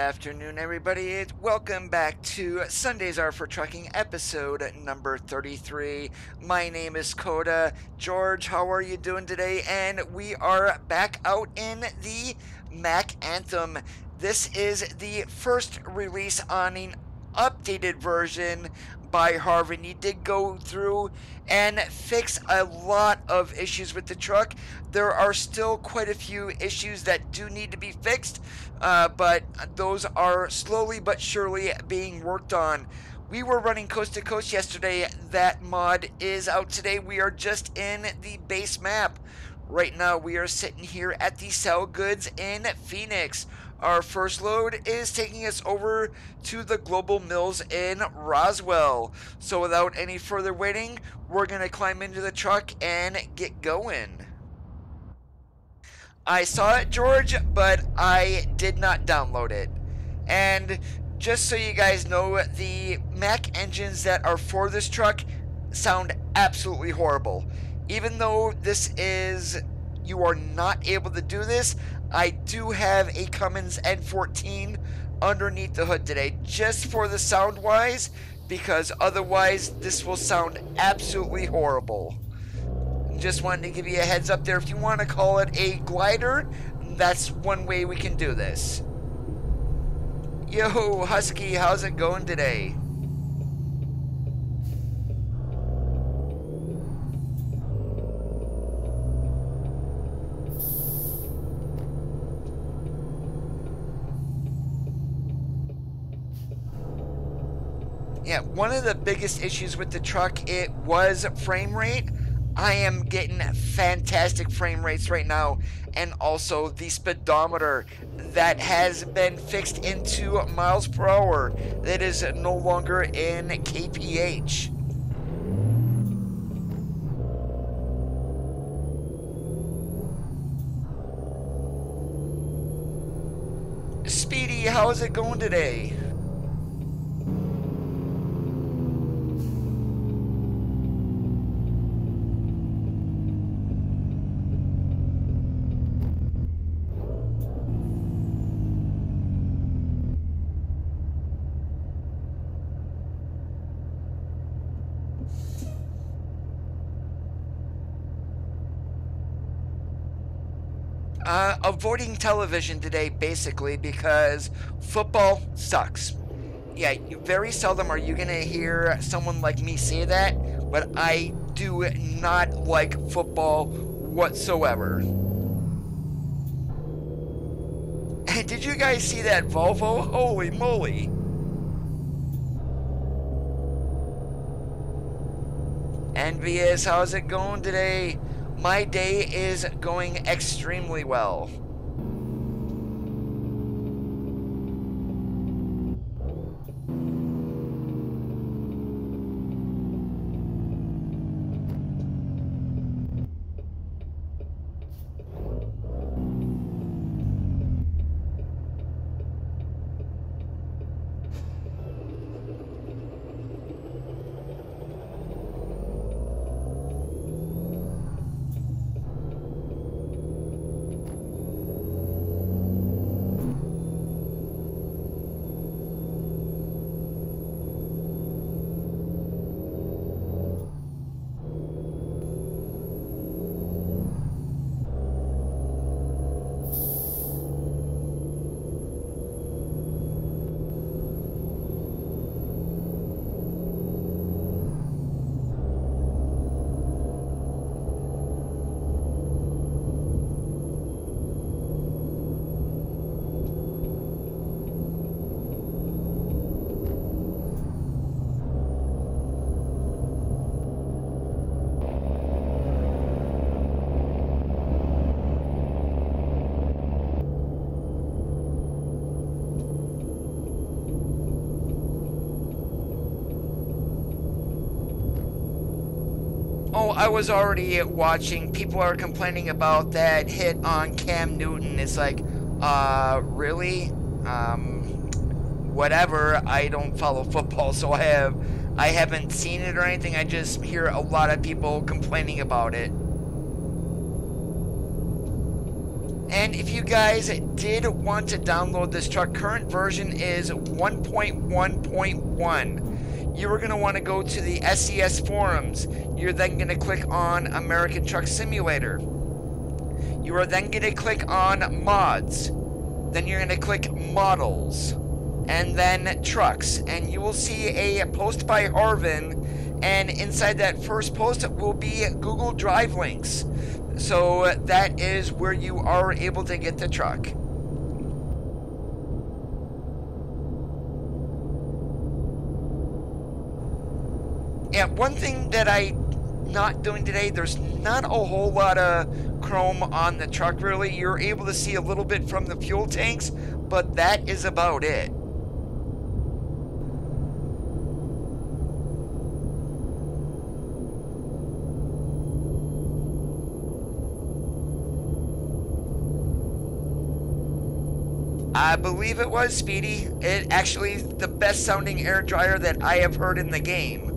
afternoon, everybody. Welcome back to Sundays Are for Trucking, episode number 33. My name is Coda. George, how are you doing today? And we are back out in the Mac Anthem. This is the first release on an updated version by Harvin. He did go through and fix a lot of issues with the truck. There are still quite a few issues that do need to be fixed, but those are slowly but surely being worked on. We were running coast to coast yesterday. That mod is out today. We are just in the base map. Right now we are sitting here at the Sell Goods in Phoenix. Our first load is taking us over to the Global Mills in Roswell. So without any further waiting, we're going to climb into the truck and get going. I saw it, George, but I did not download it. And just so you guys know, the Mac engines that are for this truck sound absolutely horrible. Even though this is, you are not able to do this, I do have a Cummins N14 underneath the hood today, just for the sound wise, because otherwise this will sound absolutely horrible. Just wanted to give you a heads up there. If you want to call it a glider, that's one way we can do this. Yo, Husky, how's it going today? Yeah, one of the biggest issues with the truck, it was frame rate. I am getting fantastic frame rates right now, and also the speedometer that has been fixed into miles per hour. That is no longer in kph. Speedy, how's it going today? Avoiding television today, basically, because football sucks. Yeah, very seldom are you gonna hear someone like me say that, but I do not like football whatsoever. Did you guys see that Volvo? Holy moly! Envious, how's it going today? My day is going extremely well. Oh, I was already watching. People are complaining about that hit on Cam Newton. It's like, really? Whatever. I don't follow football, so I haven't seen it or anything. I just hear a lot of people complaining about it. And if you guys did want to download this truck, current version is 1.1.1. You are going to want to go to the SES forums. You're then going to click on American Truck Simulator. You are then going to click on mods. Then you're going to click models. And then trucks. And you will see a post by Harvin. And inside that first post will be Google Drive links. So that is where you are able to get the truck. And one thing that I'm not doing today, there's not a whole lot of chrome on the truck really. You're able to see a little bit from the fuel tanks, but that is about it. I believe it was Speedy. It actually is the best sounding air dryer that I have heard in the game.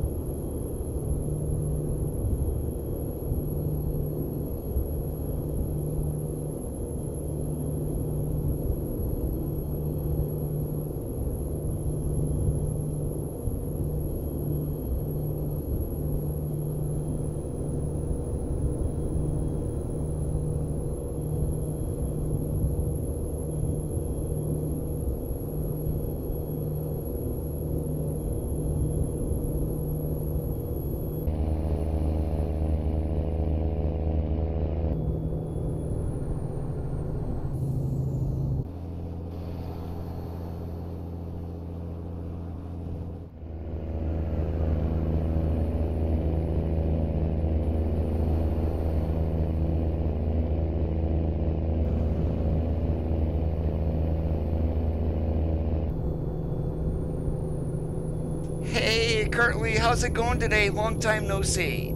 Hey, Curtly, how's it going today? Long time no see.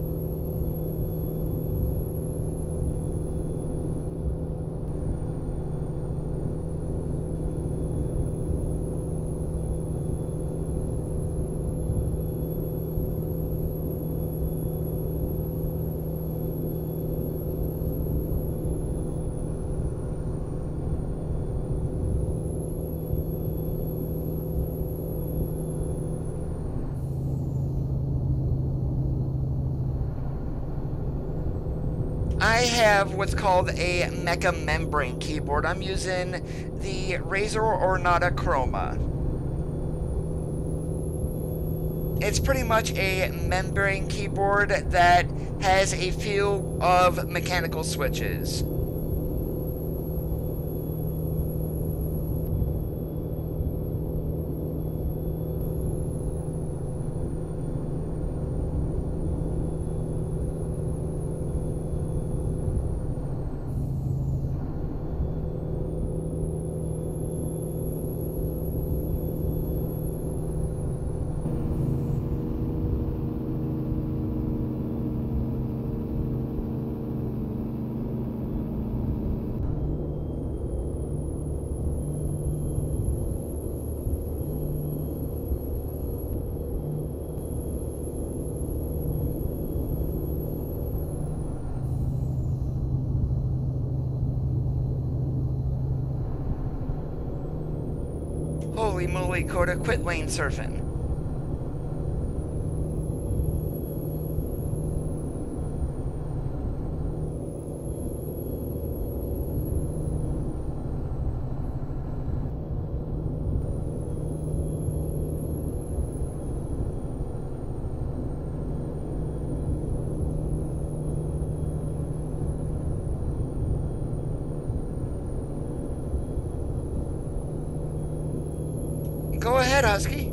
I have what's called a mecha membrane keyboard. I'm using the Razer Ornata Chroma. It's pretty much a membrane keyboard that has a feel of mechanical switches. Holy moly, Coda, quit lane surfing. Go ahead, Husky.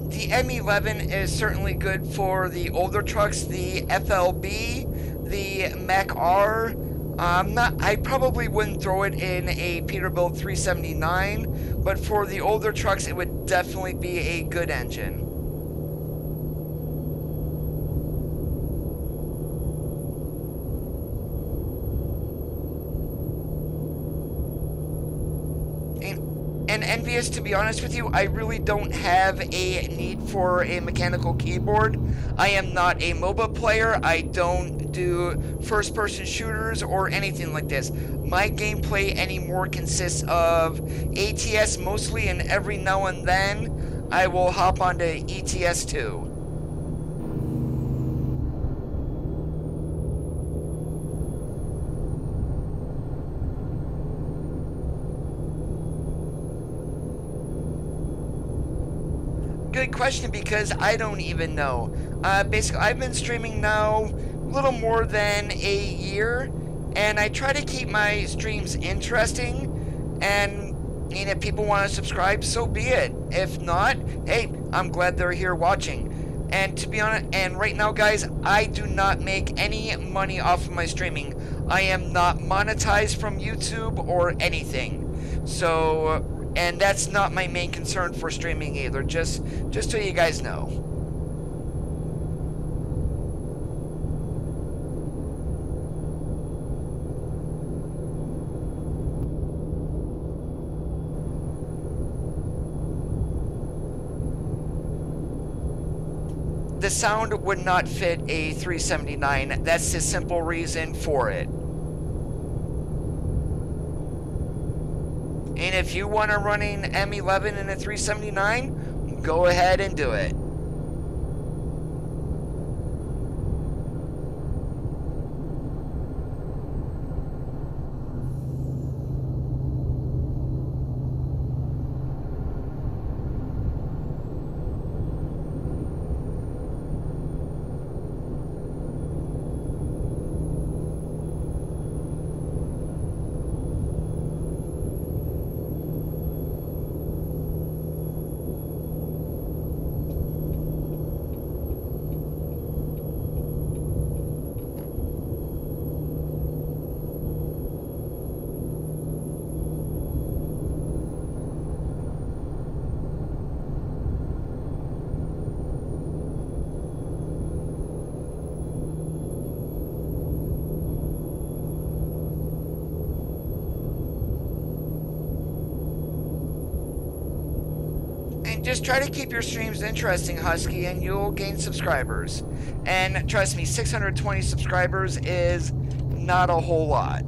The M11 is certainly good for the older trucks, the FLB, the Mac R. I probably wouldn't throw it in a Peterbilt 379, but for the older trucks, it would definitely be a good engine. envious, to be honest with you. I really don't have a need for a mechanical keyboard. I am not a MOBA player. I don't do first-person shooters or anything like this. My gameplay anymore consists of ATS mostly, and every now and then I will hop onto ETS too. Good question, because I don't even know. Basically, I've been streaming now a little more than a year, and I try to keep my streams interesting, and if people want to subscribe, so be it. If not, hey, I'm glad they're here watching. And to be honest, and right now, guys, I do not make any money off of my streaming. I am not monetized from YouTube or anything. So, and that's not my main concern for streaming either, just so you guys know. The sound would not fit a 379. That's the simple reason for it. And if you want to run an M11 in a 379, go ahead and do it. Just try to keep your streams interesting, Husky, and you'll gain subscribers. And trust me, 620 subscribers is not a whole lot.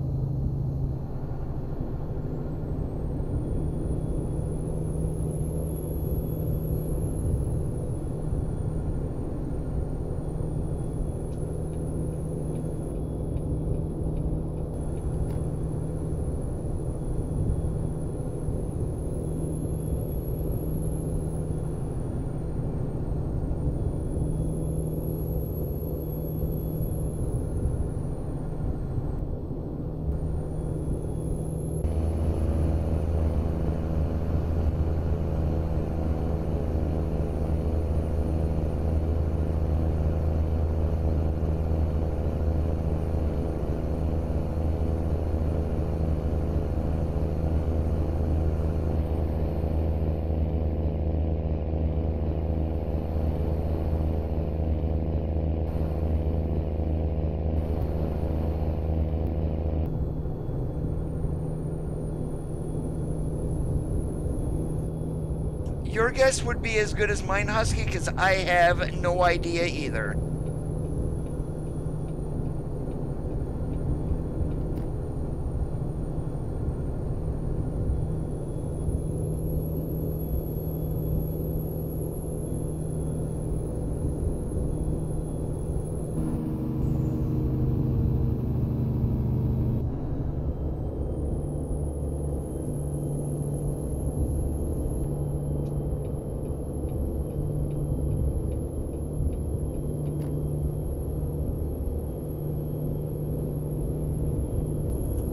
Your guess would be as good as mine, Husky, because I have no idea either.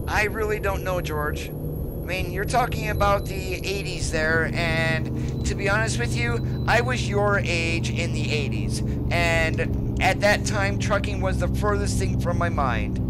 I really don't know, George. I mean, you're talking about the 80s there, and to be honest with you, I was your age in the 80s, and at that time, trucking was the furthest thing from my mind.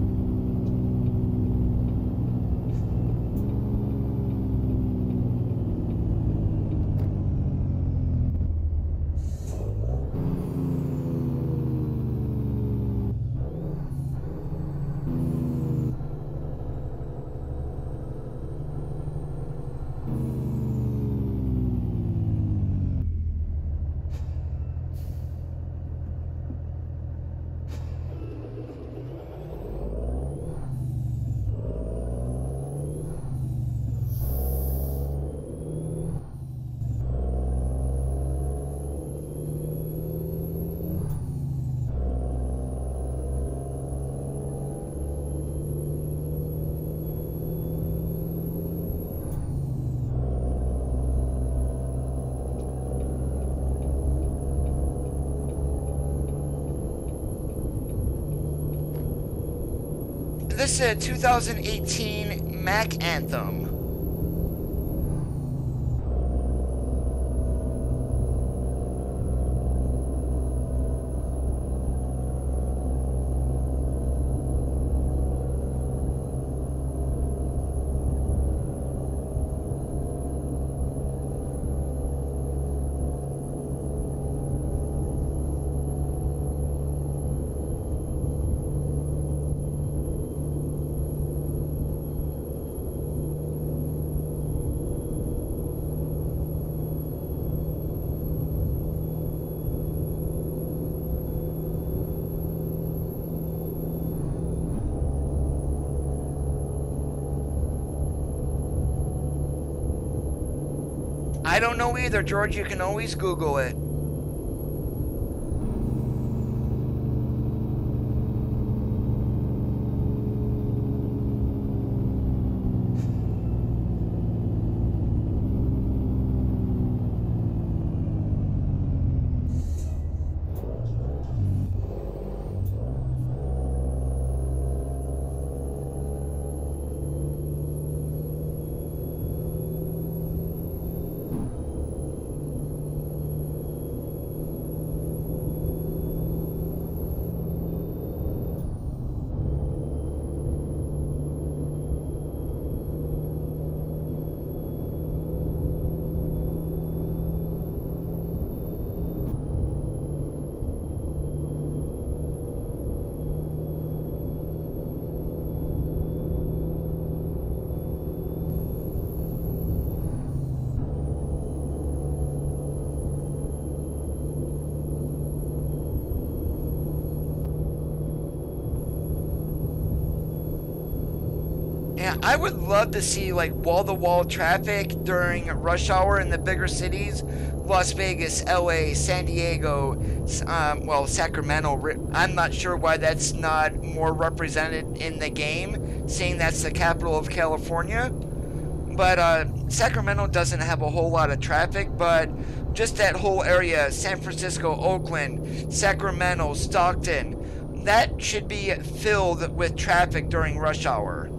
This is a 2018 Mac Anthem. I don't know either, George. You can always Google it. Yeah, I would love to see like wall-to-wall traffic during rush hour in the bigger cities. Las Vegas, LA, San Diego, well, Sacramento. I'm not sure why that's not more represented in the game, seeing that's the capital of California. But Sacramento doesn't have a whole lot of traffic, but just that whole area, San Francisco, Oakland, Sacramento, Stockton, that should be filled with traffic during rush hour.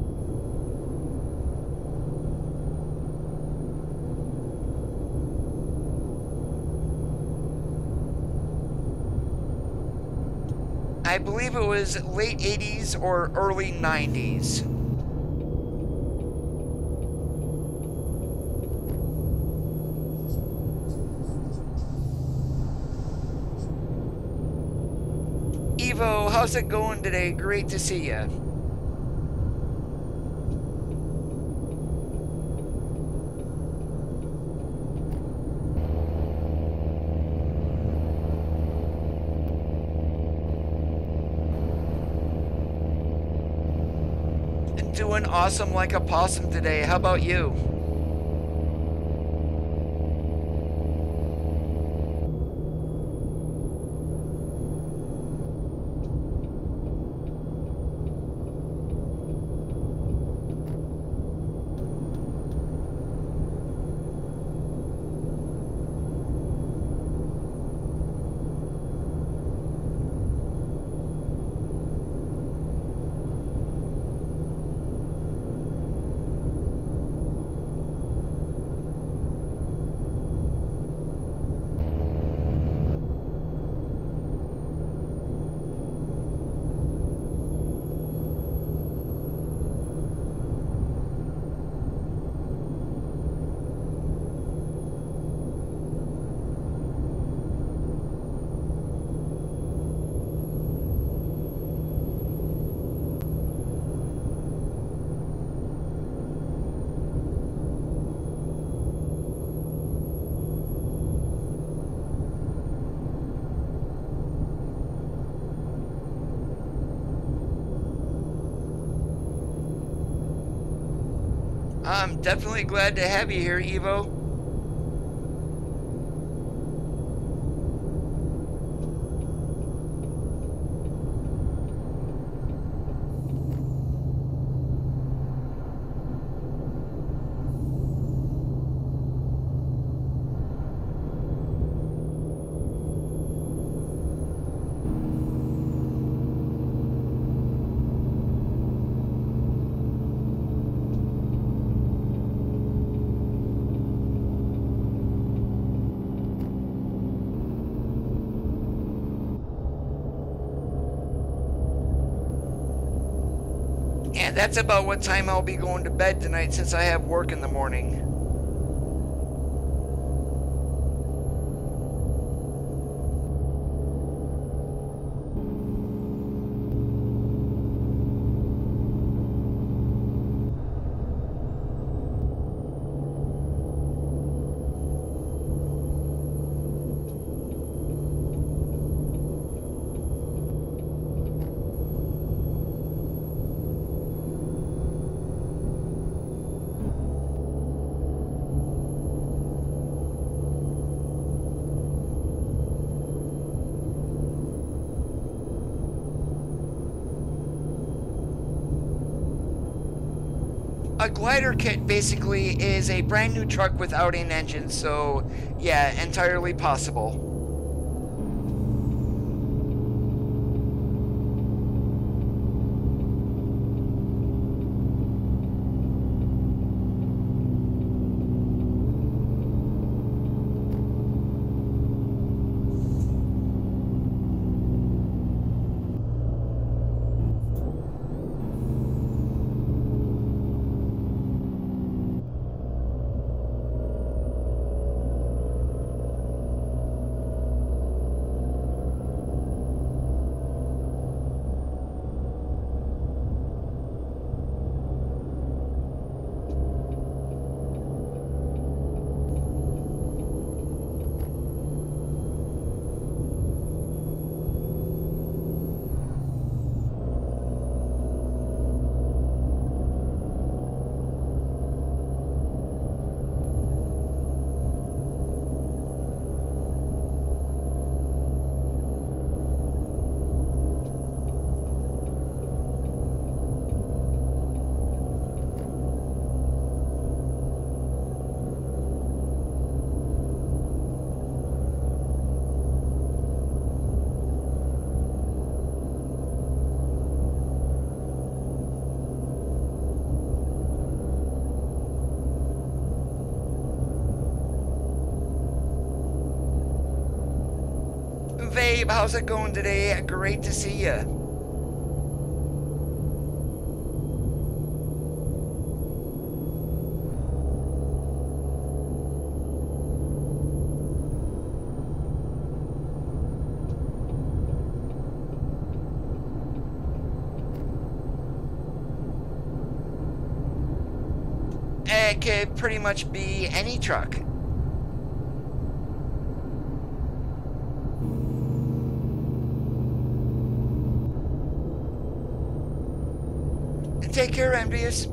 I believe it was late 80s or early 90s. Evo, how's it going today? Great to see you. Doing awesome like a possum today. How about you? I'm definitely glad to have you here, Evo. That's about what time I'll be going to bed tonight since I have work in the morning. A glider kit basically is a brand new truck without an engine, so yeah, entirely possible. Vabe, how's it going today? Great to see you. It could pretty much be any truck. Take care, Envious.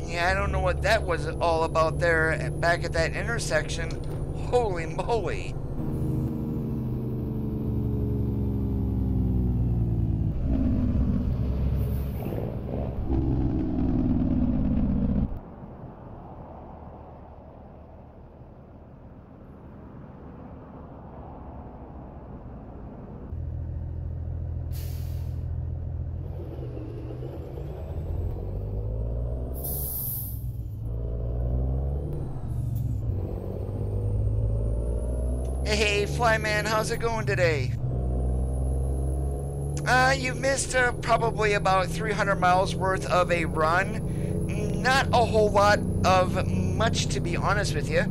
Yeah, I don't know what that was all about there back at that intersection. Holy moly. Hey, Flyman, how's it going today? You've missed probably about 300 miles worth of a run. Not a whole lot of much, to be honest with you.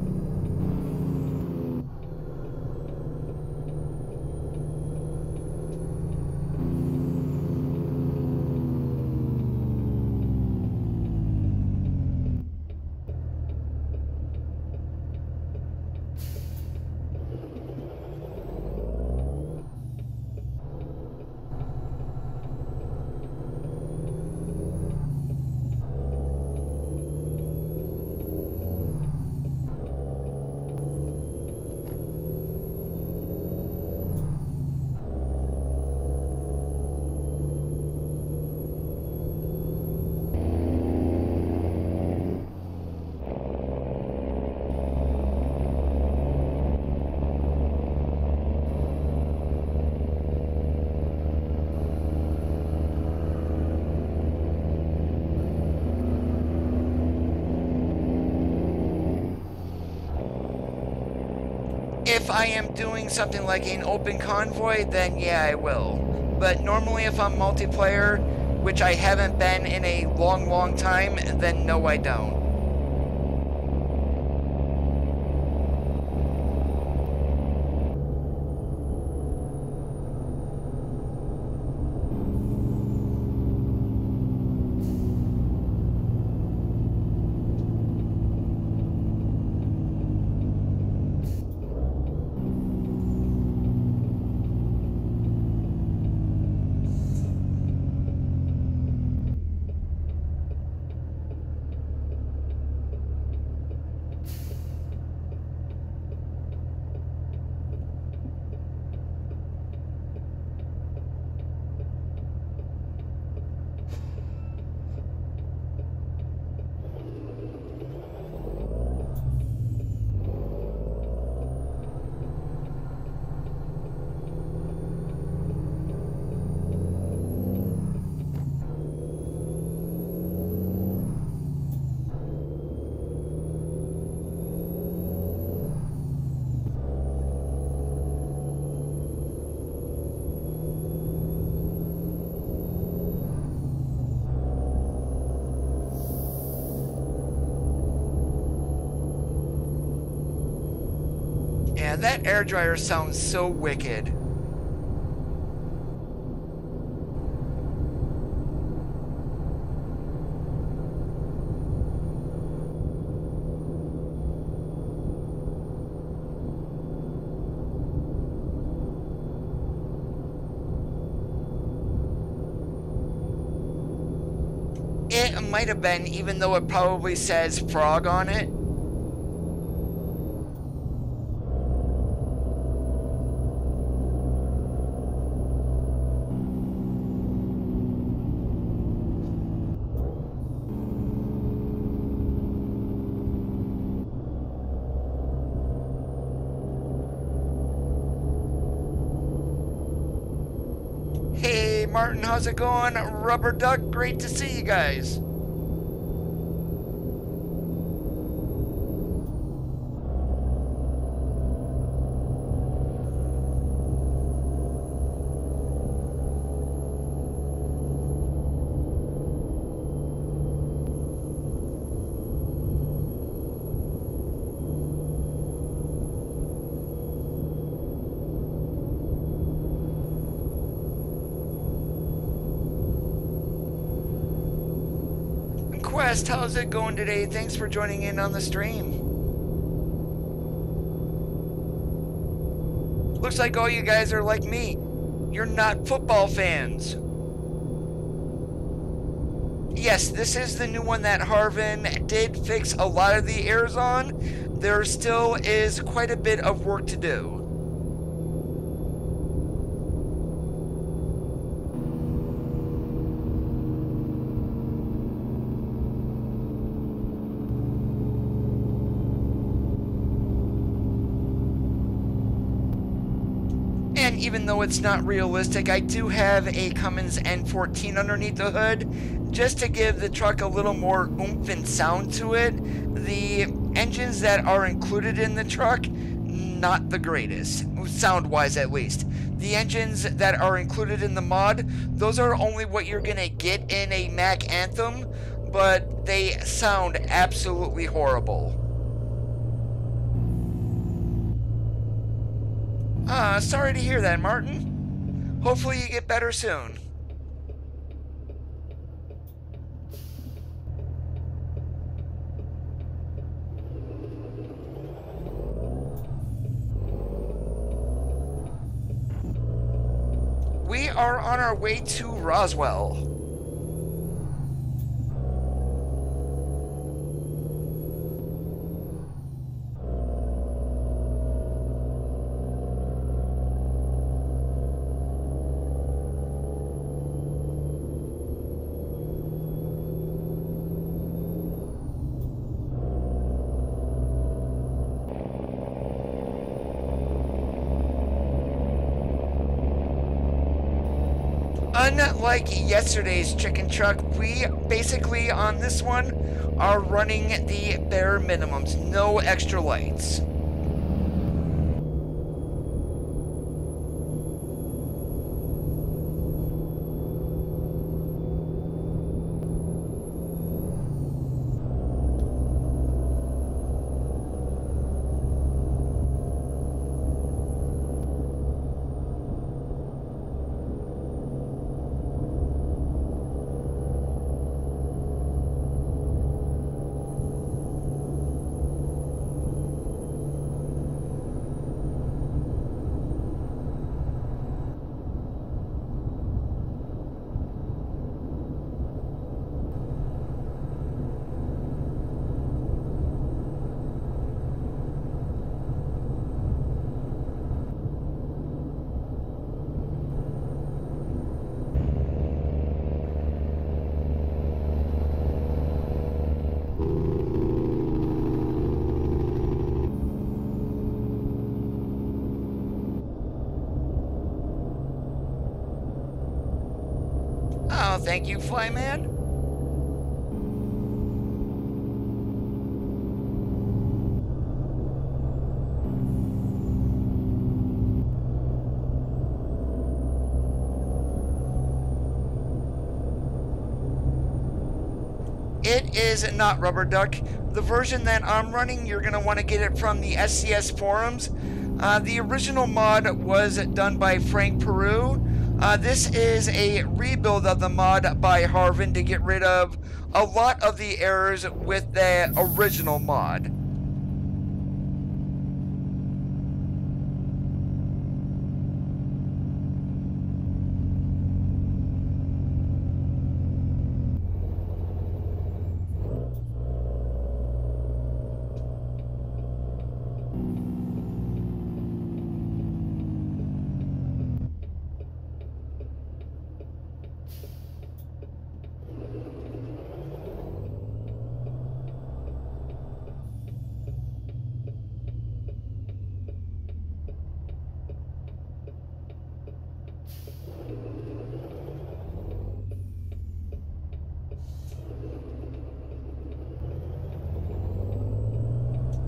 If I am doing something like an open convoy, then yeah, I will. But normally if I'm multiplayer, which I haven't been in a long time, then no, I don't. Yeah, that air dryer sounds so wicked. It might have been, even though it probably says frog on it. Hey Martin, how's it going? Rubber Duck, great to see you guys. Quest, how's it going today? Thanks for joining in on the stream. Looks like all you guys are like me. You're not football fans. Yes, this is the new one that Harvin did fix a lot of the errors on. There still is quite a bit of work to do. And even though it's not realistic, I do have a Cummins N14 underneath the hood, just to give the truck a little more oomph and sound to it. The engines that are included in the truck, not the greatest, sound-wise at least. The engines that are included in the mod, those are only what you're gonna get in a Mack Anthem, but they sound absolutely horrible. Sorry to hear that, Martin. Hopefully you get better soon. We are on our way to Roswell. Unlike yesterday's chicken truck, we basically on this one are running the bare minimums, no extra lights. Thank you, Flyman. It is not Rubber Duck. The version that I'm running, you're going to want to get it from the SCS forums. The original mod was done by Frank Peru. This is a rebuild of the mod by Harvin to get rid of a lot of the errors with the original mod.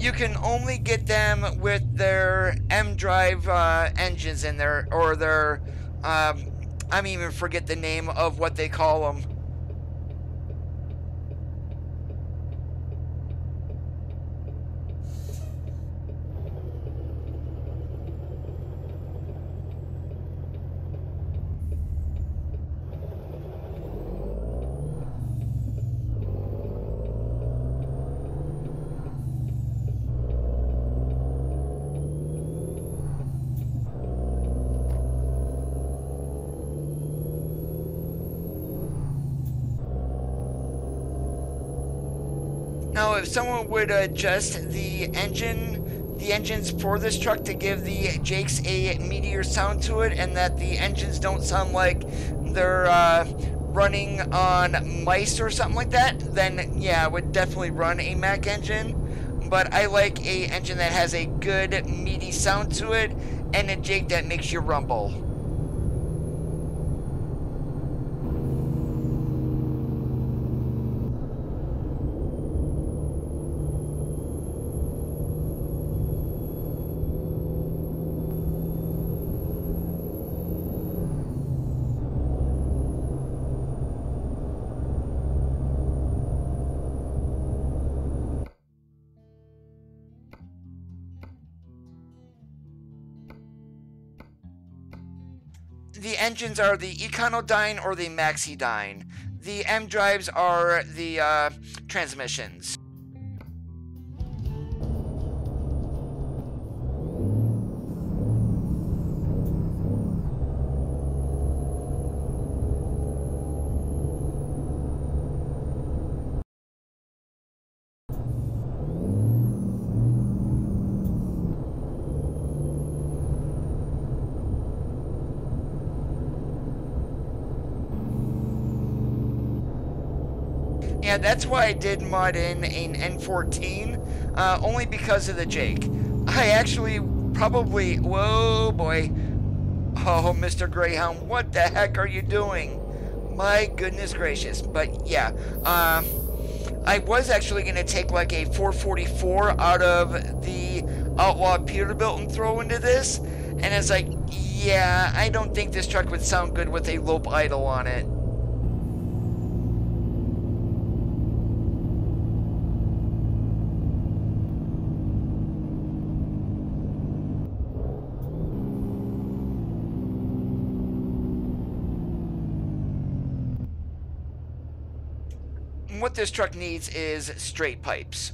You can only get them with their M drive engines in there, or their, I even forget the name of what they call them. Now, if someone would adjust the engines for this truck to give the Jakes a meatier sound to it, and that the engines don't sound like they're running on mice or something like that, then yeah, I would definitely run a Mac engine. But I like a engine that has a good meaty sound to it, and a Jake that makes you rumble. The engines are the Econodyne or the Maxidyne. The M drives are the transmissions. Yeah, that's why I did mod in an N14, only because of the Jake. I actually probably, whoa boy, oh Mr. Greyhound, what the heck are you doing? My goodness gracious. But yeah, I was actually going to take like a 444 out of the Outlaw Peterbilt and throw into this, and it's like, yeah, I don't think this truck would sound good with a lope idle on it. What this truck needs is straight pipes.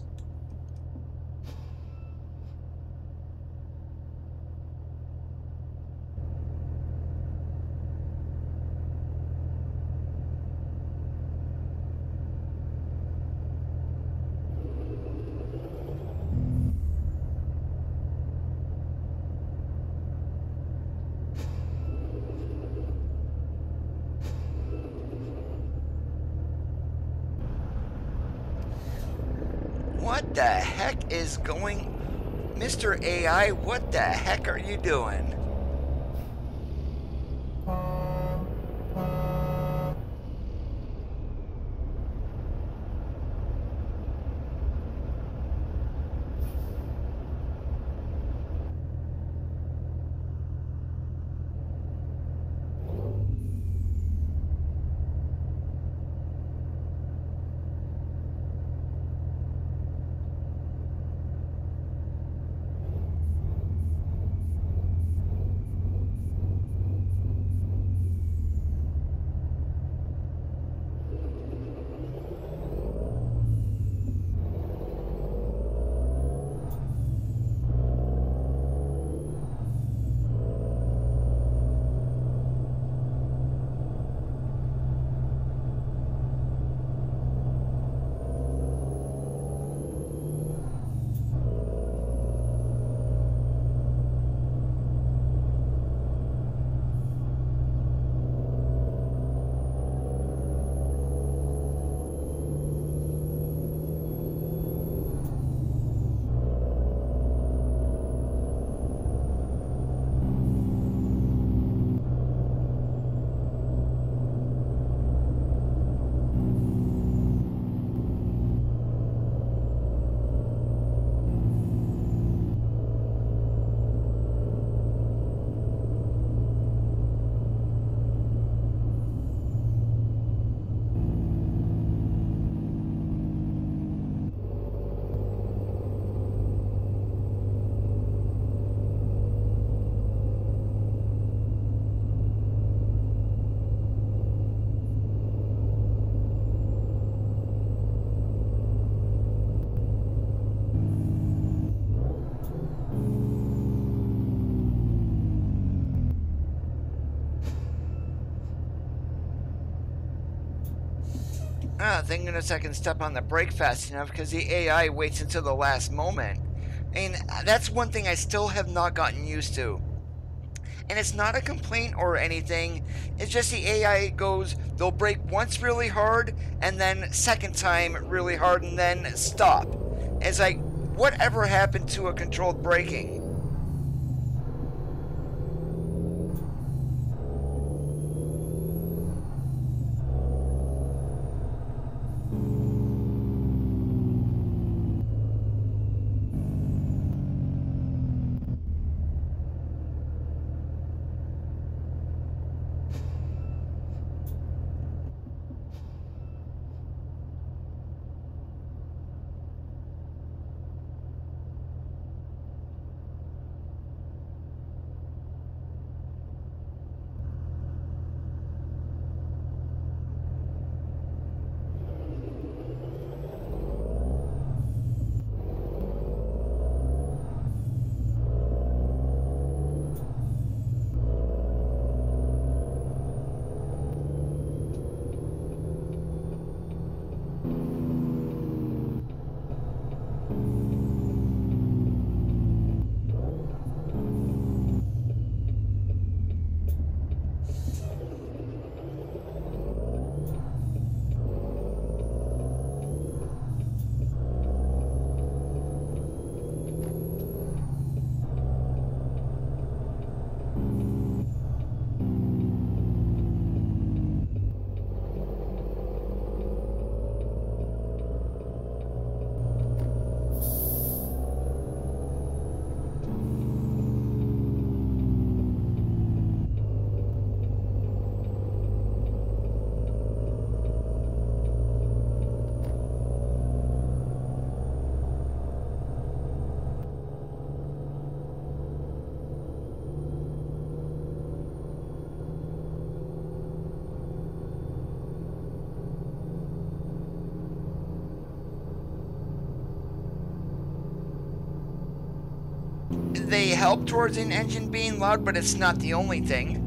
What the heck is going... Mr. AI, what the heck are you doing? Ah, thank goodness I can step on the brake fast enough because the AI waits until the last moment. And that's one thing I still have not gotten used to. And it's not a complaint or anything, it's just the AI goes, they'll brake once really hard, and then second time really hard, and then stop. It's like, whatever happened to a controlled braking? They help towards an engine being loud, but it's not the only thing.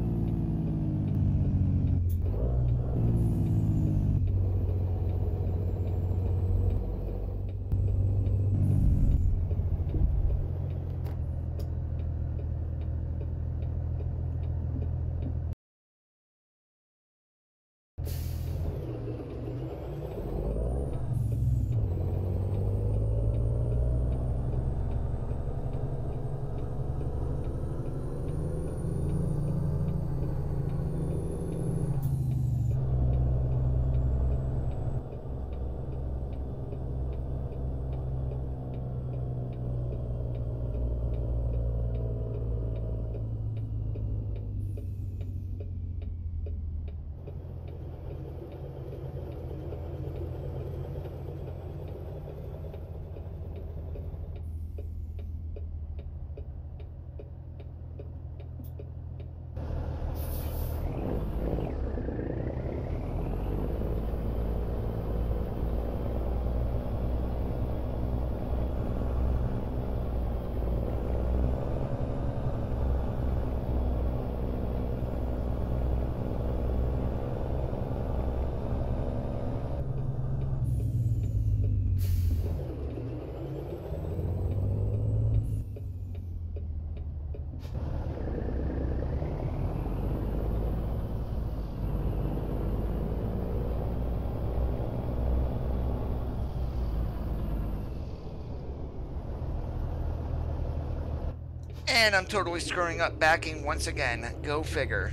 And I'm totally screwing up backing once again. Go figure.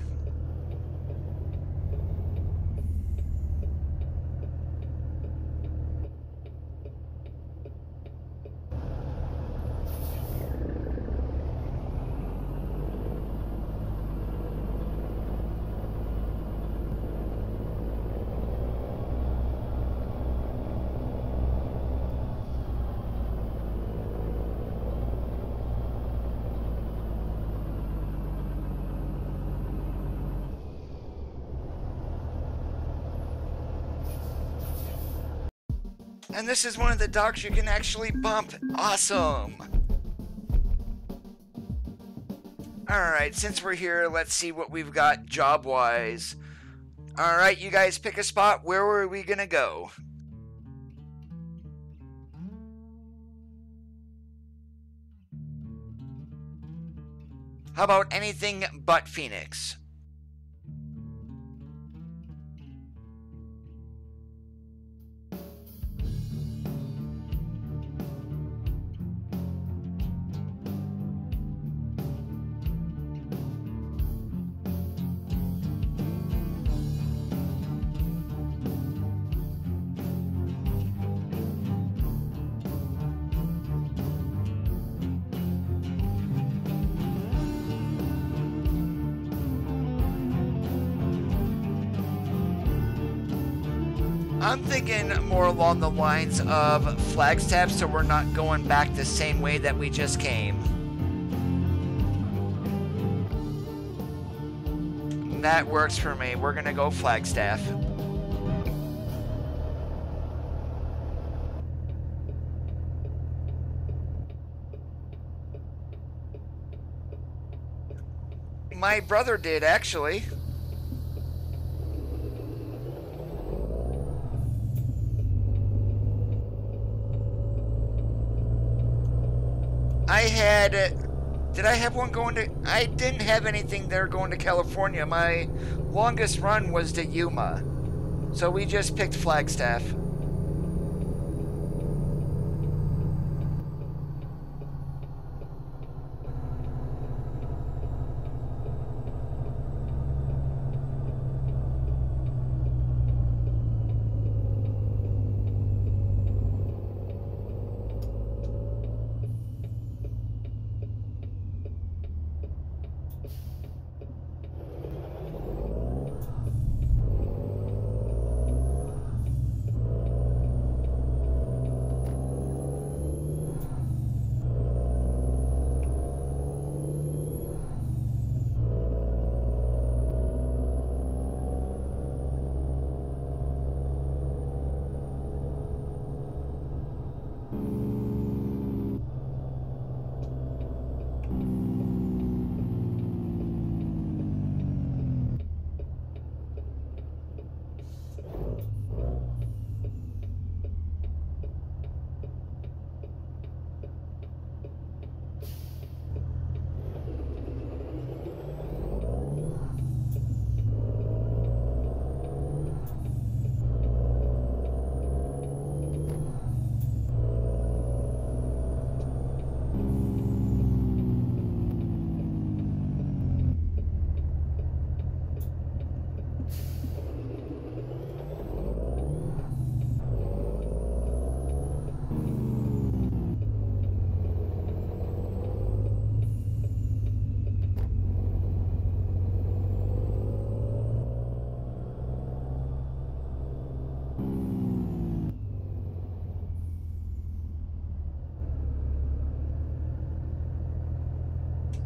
And this is one of the docks you can actually bump. Awesome! Alright, since we're here, let's see what we've got job-wise. All right, you guys pick a spot. Where are we going to go? How about anything but Phoenix? I'm thinking more along the lines of Flagstaff, so we're not going back the same way that we just came. That works for me. We're gonna go Flagstaff. My brother did, actually. Did I have one going to, I didn't have anything there going to California. My longest run was to Yuma. So we just picked Flagstaff.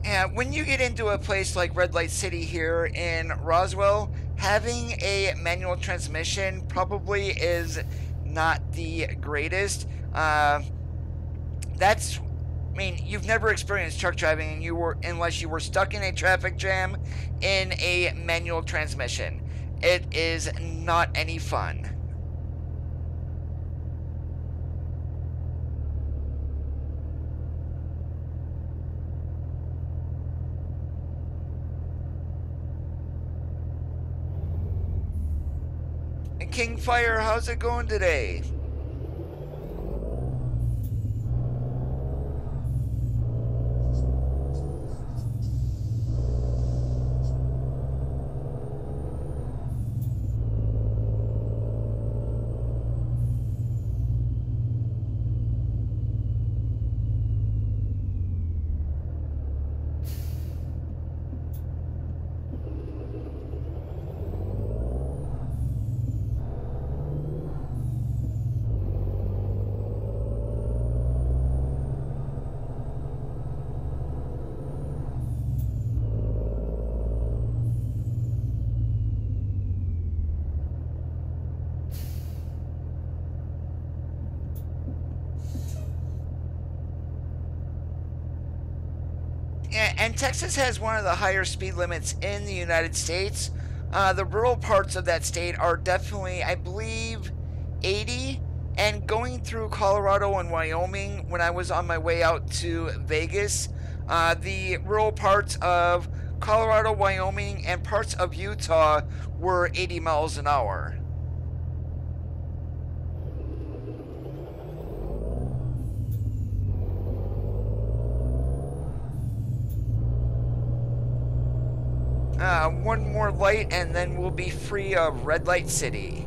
Yeah, when you get into a place like Red Light City here in Roswell, having a manual transmission probably is not the greatest. I mean, you've never experienced truck driving unless you were stuck in a traffic jam in a manual transmission. It is not any fun. Kingfire, how's it going today? And Texas has one of the higher speed limits in the United States, The rural parts of that state are definitely, I believe, 80. And going through Colorado and Wyoming when I was on my way out to Vegas, the rural parts of Colorado, Wyoming, and parts of Utah were 80 miles an hour. One more light and then we'll be free of Red Light City.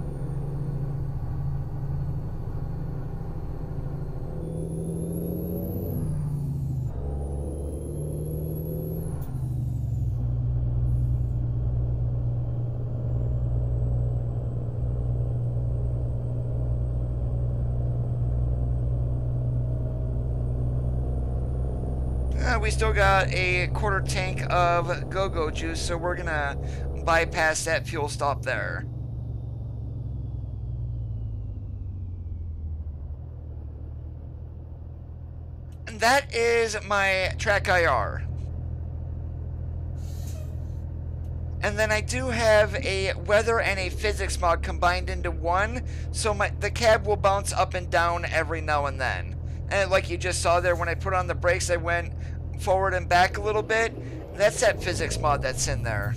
We still got a quarter tank of go-go juice, so we're gonna bypass that fuel stop there. And that is my TrackIR. And then I do have a weather and a physics mod combined into one, so the cab will bounce up and down every now and then. And like you just saw there, when I put on the brakes, I went forward and back a little bit. That's that physics mod that's in there.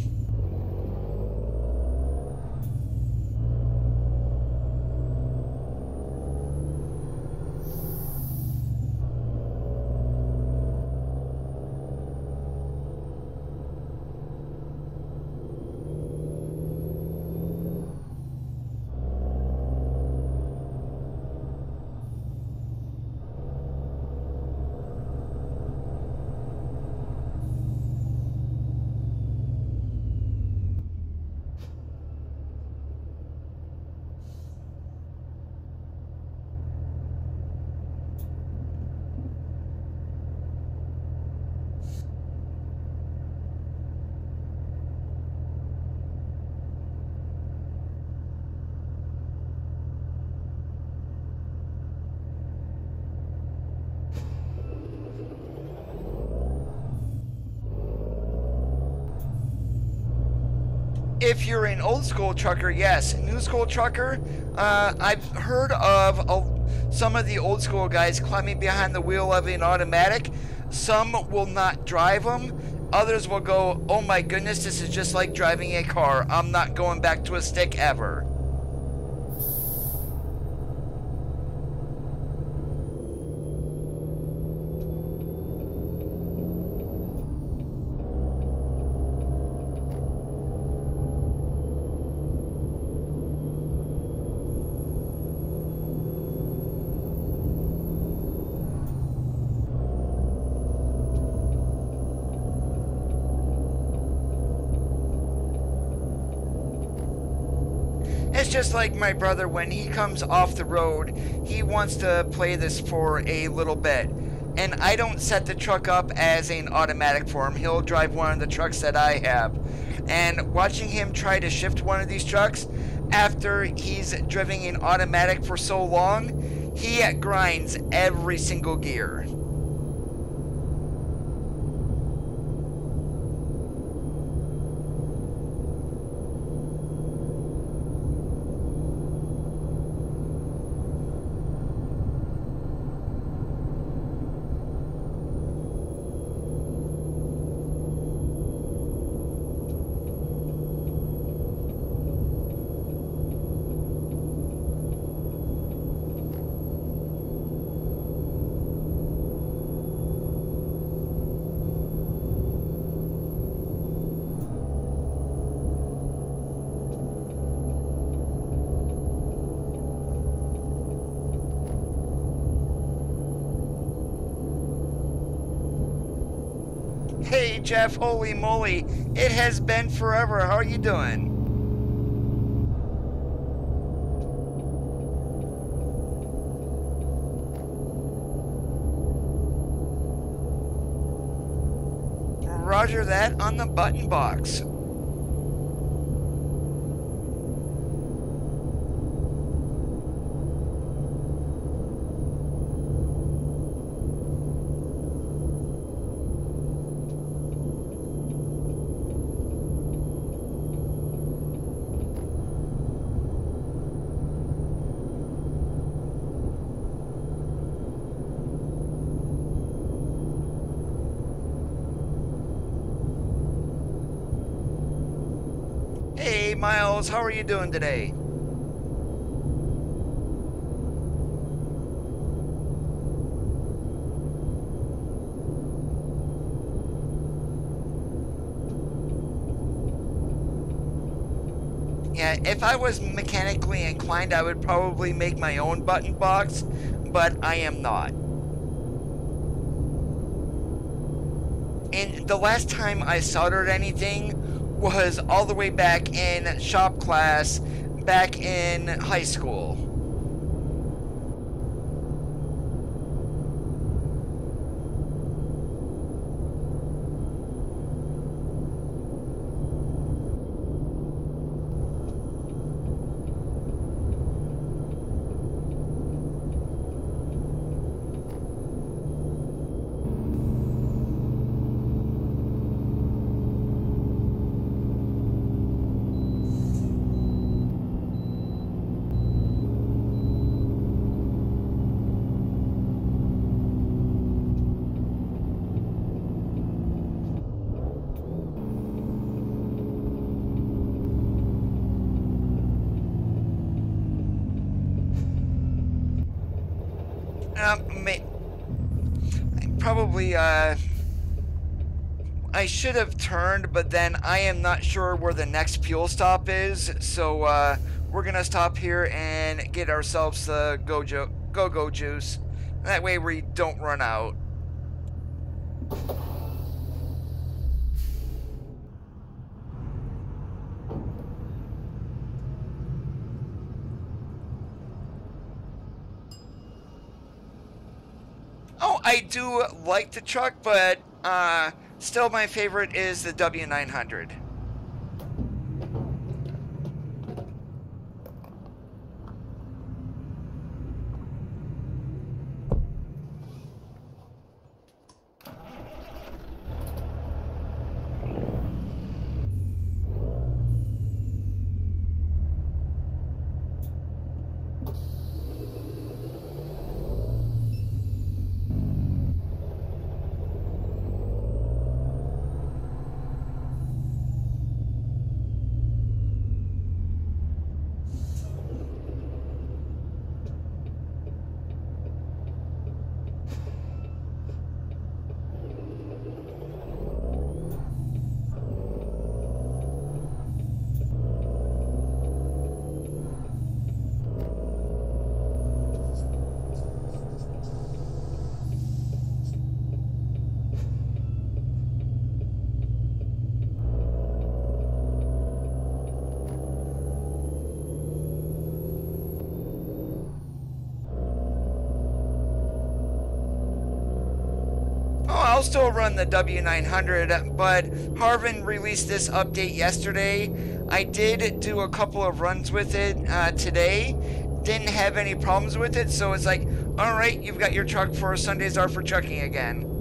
If you're an old school trucker, yes. New school trucker, I've heard of some of the old school guys climbing behind the wheel of an automatic. Some will not drive them. Others will go, oh my goodness, this is just like driving a car. I'm not going back to a stick ever. It's just like my brother, when he comes off the road, he wants to play this for a little bit. And I don't set the truck up as an automatic for him. He'll drive one of the trucks that I have. And watching him try to shift one of these trucks, after he's driven an automatic for so long, he grinds every single gear. Hey Jeff, holy moly, it has been forever. How are you doing? Roger that on the button box. Hey Miles, how are you doing today? Yeah, if I was mechanically inclined, I would probably make my own button box, but I am not. And the last time I soldered anything was all the way back in shop class, back in high school. Probably, I should have turned, but then I am not sure where the next fuel stop is, so we're gonna stop here and get ourselves the go-go juice. That way we don't run out. Oh, I do like the truck, but still my favorite is the W900. I'll still run the W900, but Harvin released this update yesterday. I did do a couple of runs with it today. Didn't have any problems with it, so it's like, alright, you've got your truck for Sundays Are for Trucking again.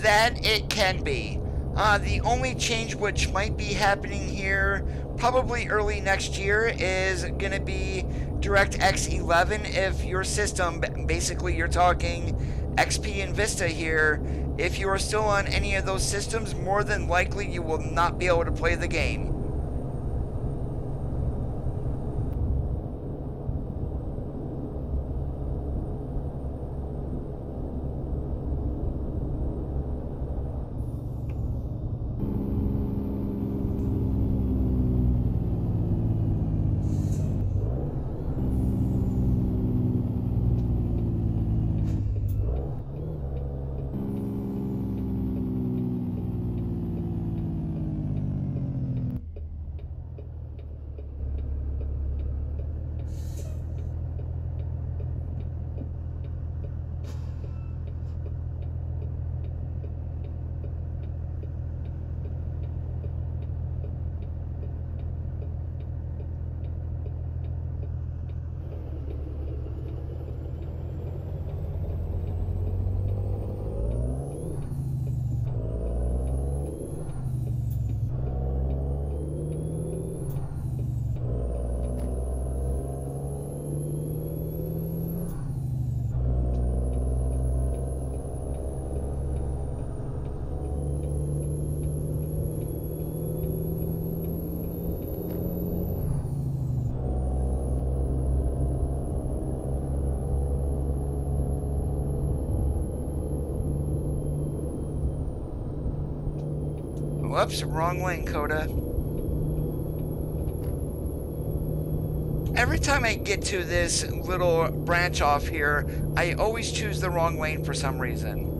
That it can be. The only change which might be happening here probably early next year is going to be DirectX 11. If your system, basically you're talking XP and Vista here, if you are still on any of those systems, more than likely you will not be able to play the game. Whoops, wrong lane, Coda. Every time I get to this little branch off here, I always choose the wrong lane for some reason.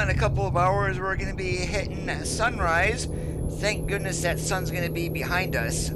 In a couple of hours, we're going to be hitting sunrise. Thank goodness that sun's going to be behind us.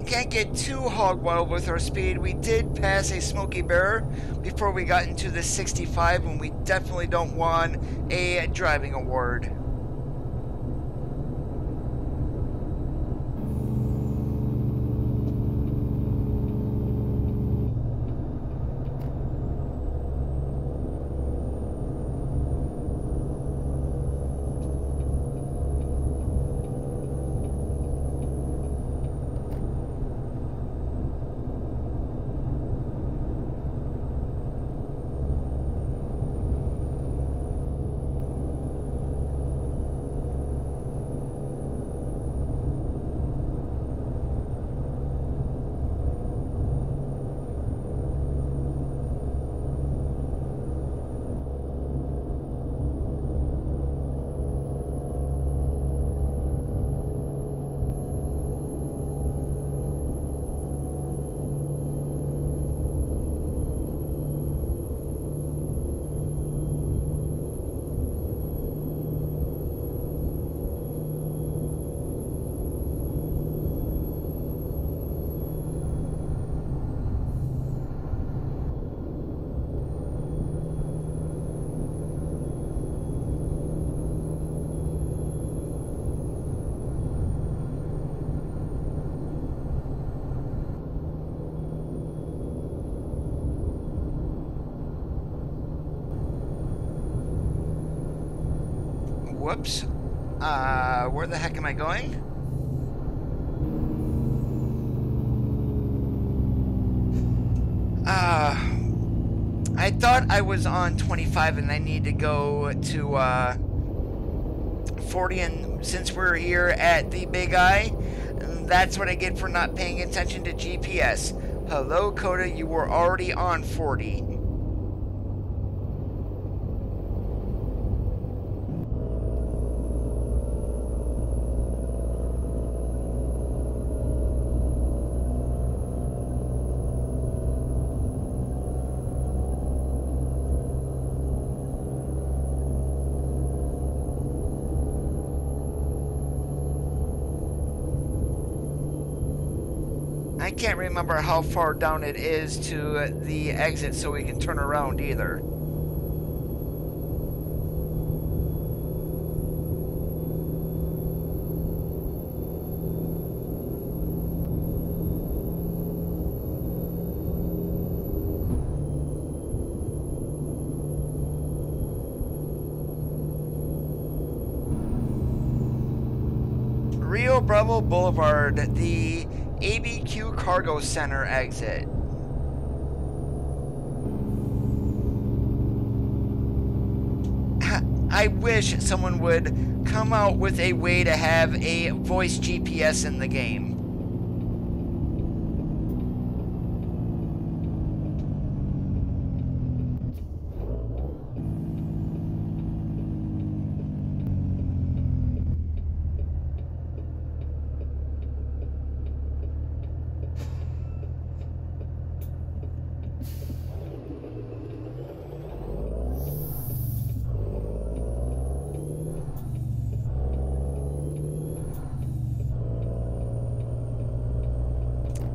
Can't get too hog wild with our speed. We did pass a Smoky Bear before we got into the 65, and we definitely don't want a driving award. Whoops. Where the heck am I going? I thought I was on 25 and I need to go to 40, and since we're here at the Big Eye, that's what I get for not paying attention to GPS. Hello, Coda, you were already on 40. I can't remember how far down it is to the exit so we can turn around either. Rio Bravo Boulevard, the ABQ Cargo Center exit. I wish someone would come out with a way to have a voice GPS in the game.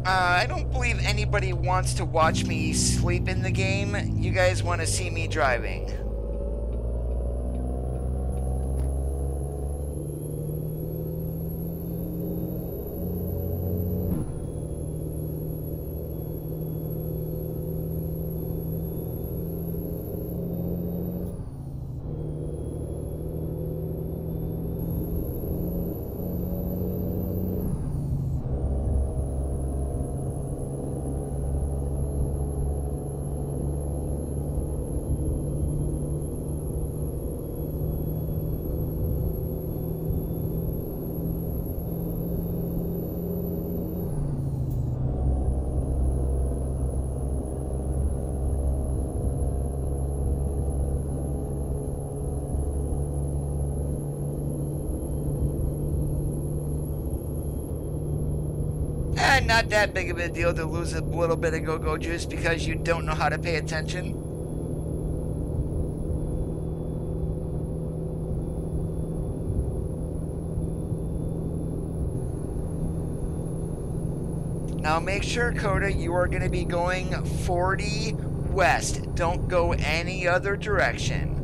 I don't believe anybody wants to watch me sleep in the game. You guys want to see me driving. Not that big of a deal to lose a little bit of go-go juice because you don't know how to pay attention. Now make sure, Coda, you are going to be going 40 west. Don't go any other direction.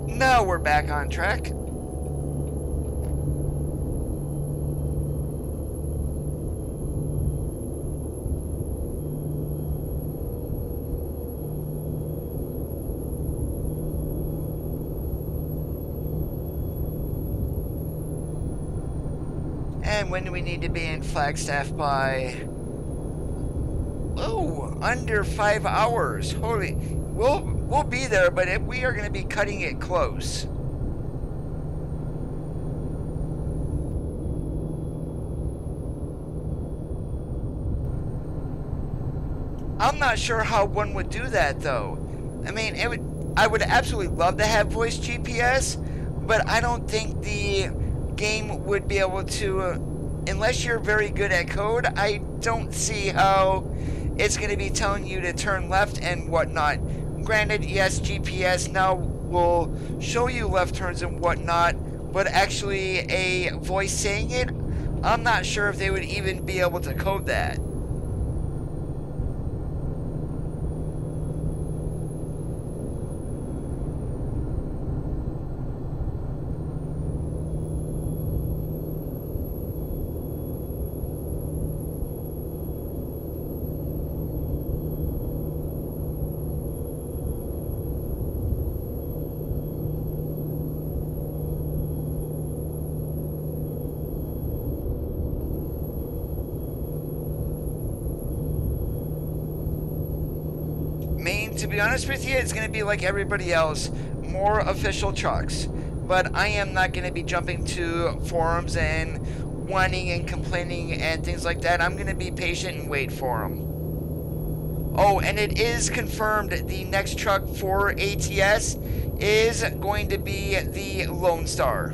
Now we're back on track. And when do we need to be in Flagstaff by? Oh, under 5 hours. Holy, we'll be there, but we are going to be cutting it close. I'm not sure how one would do that though. I mean, I would absolutely love to have voice GPS, but I don't think the game would be able to, unless you're very good at code. I don't see how it's going to be telling you to turn left and whatnot. Granted, yes, GPS now will show you left turns and whatnot, but actually a voice saying it, I'm not sure if they would even be able to code that. To be honest with you, it's going to be like everybody else, more official trucks. But I am not going to be jumping to forums and whining and complaining and things like that. I'm going to be patient and wait for them. Oh, and it is confirmed the next truck for ATS is going to be the Lone Star.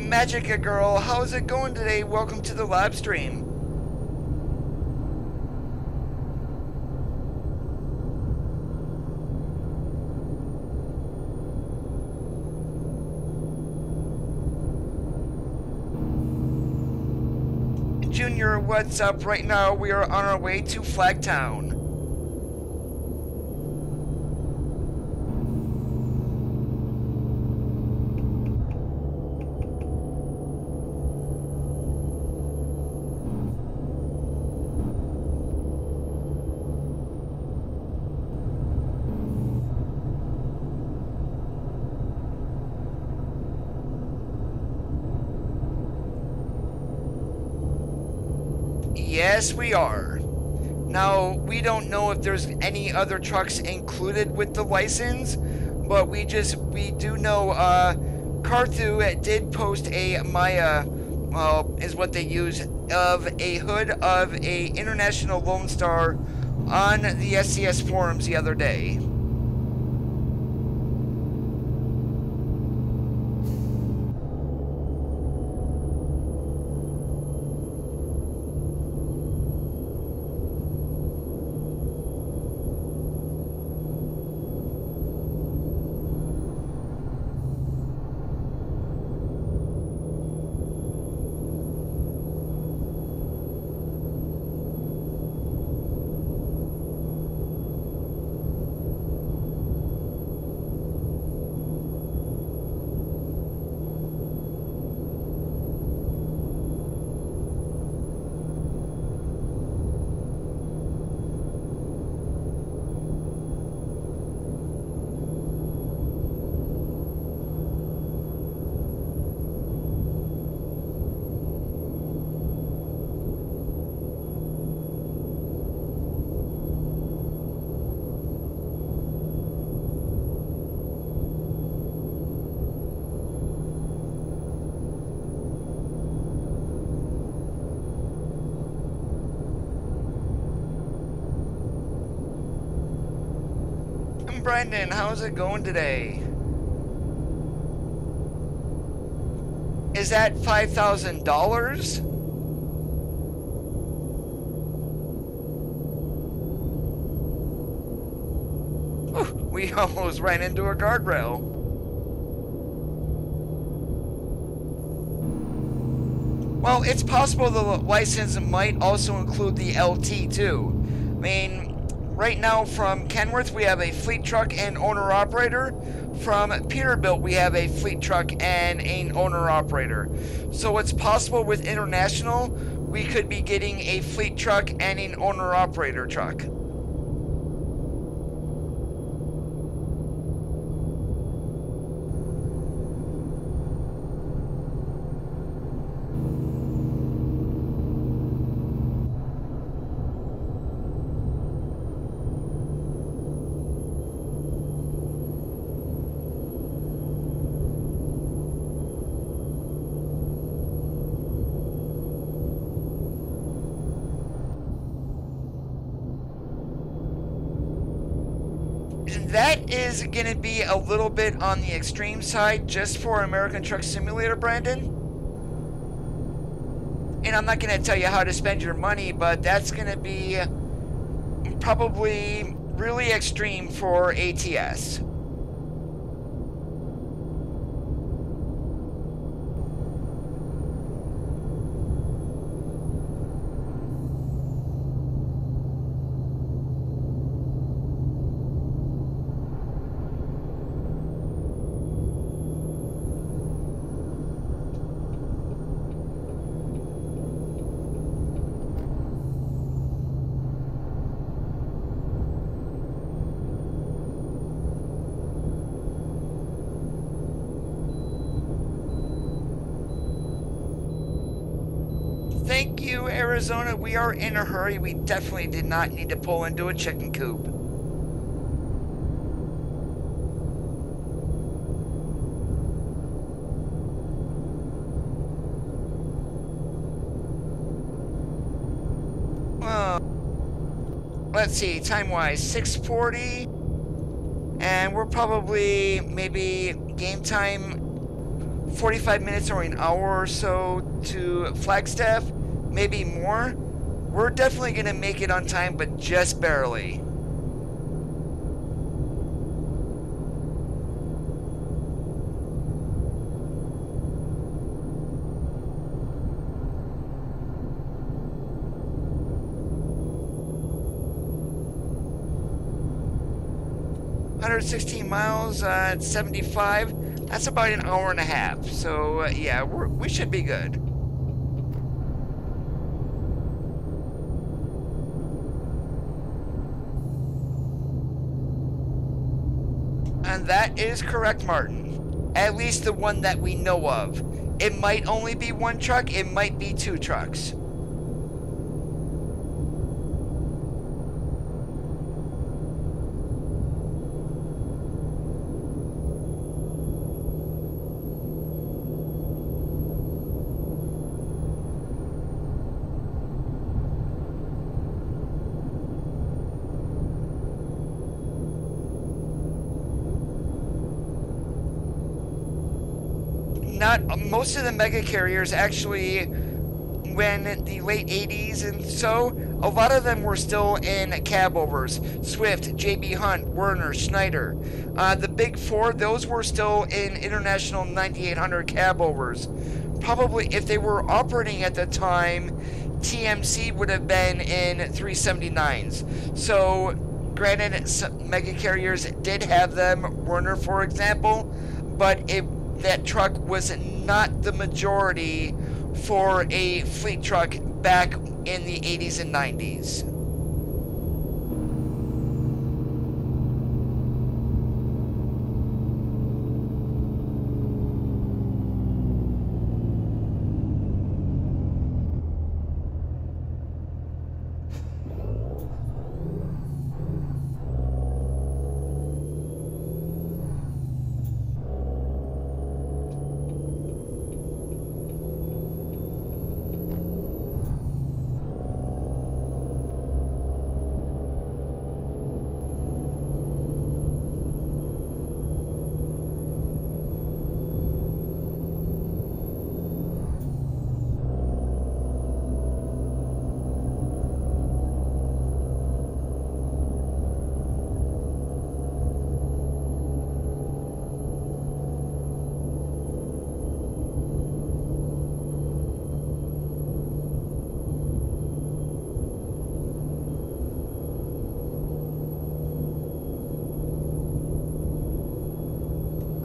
Magica Girl, how's it going today? Welcome to the live stream. Junior, what's up? Right now we are on our way to Flagtown. Yes, we are. Now, we don't know if there's any other trucks included with the license, but we do know Carthu did post a Maya, is what they use, of a hood of a International Lone Star on the SCS forums the other day. Brandon, how's it going today? Is that $5,000? We almost ran into a guardrail. Well, it's possible the license might also include the LT too. I mean, right now from Kenworth we have a fleet truck and owner-operator. From Peterbilt we have a fleet truck and an owner-operator. So it's possible with International we could be getting a fleet truck and an owner-operator truck. That is going to be a little bit on the extreme side just for American Truck Simulator, Brandon. And I'm not going to tell you how to spend your money, but that's going to be probably really extreme for ATS. Thank you, Arizona. We are in a hurry. We definitely did not need to pull into a chicken coop. Let's see, time-wise, 6:40. And we're probably, maybe, game time, 45 minutes or an hour or so to Flagstaff, maybe more. We're definitely going to make it on time, but just barely. $116 miles at 75. That's about an hour and a half. So yeah, we should be good. And that is correct, Martin. At least the one that we know of. It might only be one truck. It might be two trucks. Most of the mega carriers actually, when the late 80s and so, a lot of them were still in cab overs. Swift, JB Hunt, Werner, Schneider. The big four, those were still in international 9800 cab overs. Probably if they were operating at the time, TMC would have been in 379s. So granted, some mega carriers did have them, Werner for example, but that truck was not the majority for a fleet truck back in the 80s and 90s.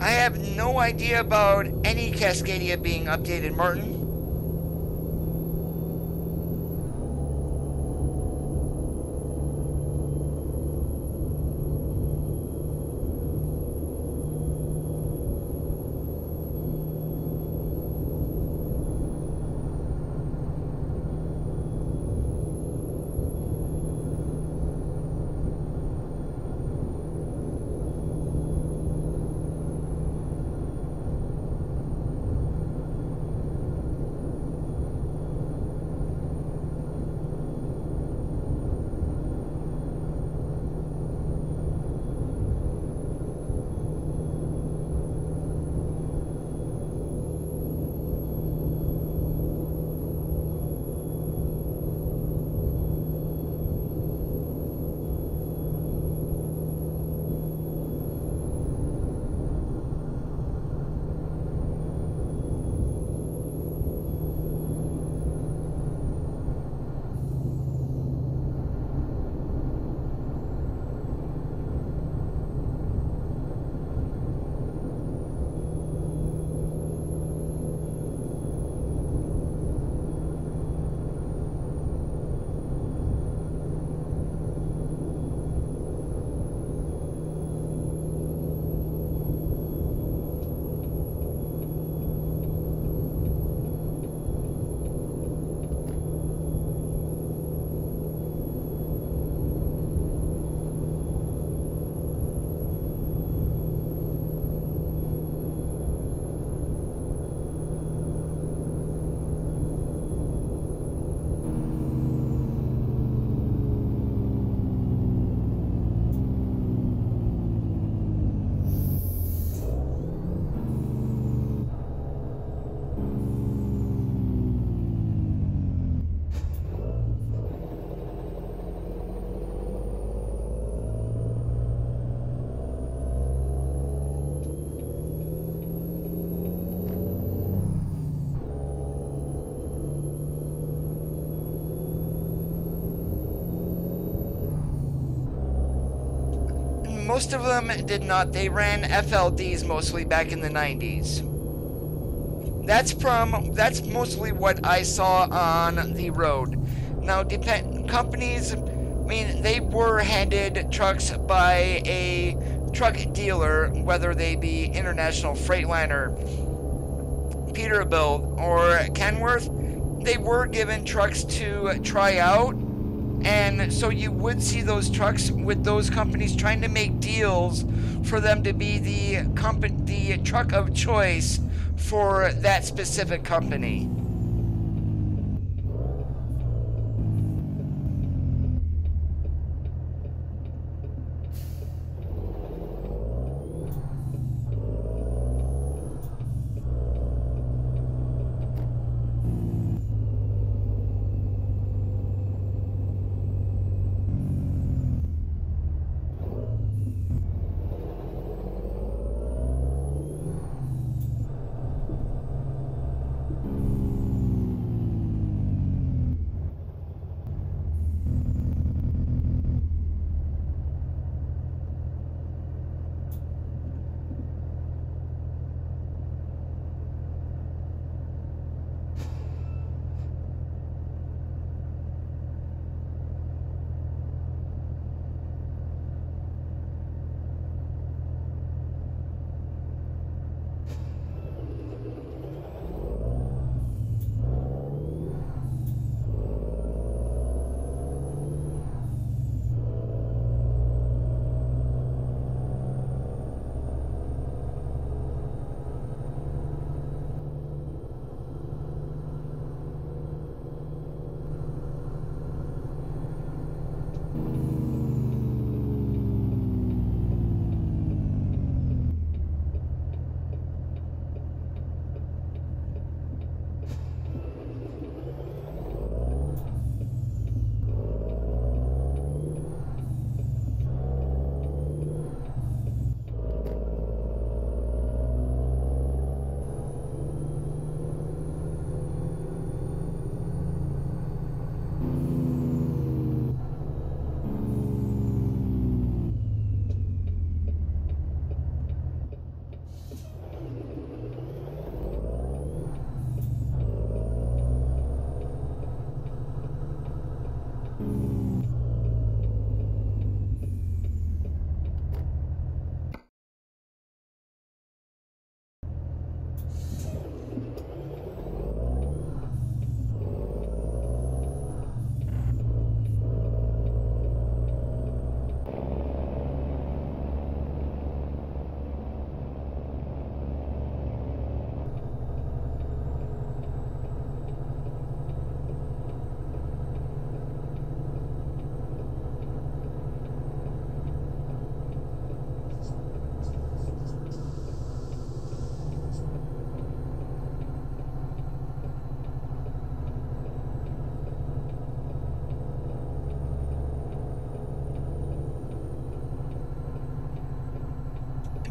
I have no idea about any Cascadia being updated, Martin. most of them did not. They ran FLDs mostly back in the 90s. That's mostly what I saw on the road. Now, companies, I mean, they were handed trucks by a truck dealer, whether they be International Freightliner, Peterbilt, or Kenworth. They were given trucks to try out, and so you would see those trucks with those companies trying to make deals for them to be the truck of choice for that specific company.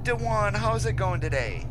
DeJuan, how's it going today?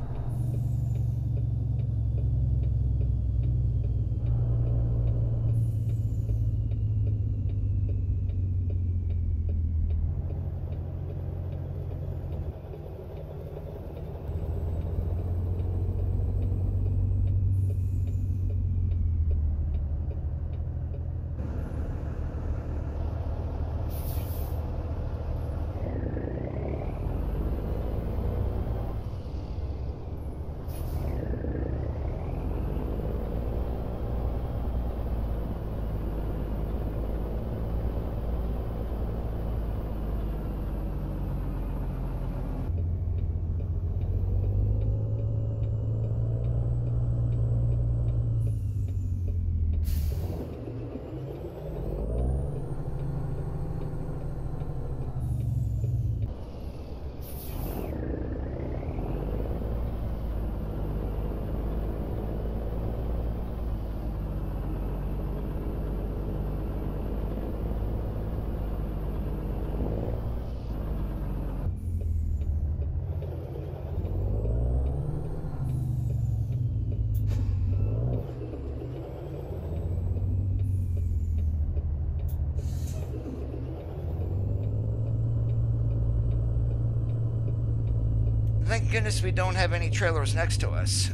Thank goodness we don't have any trailers next to us.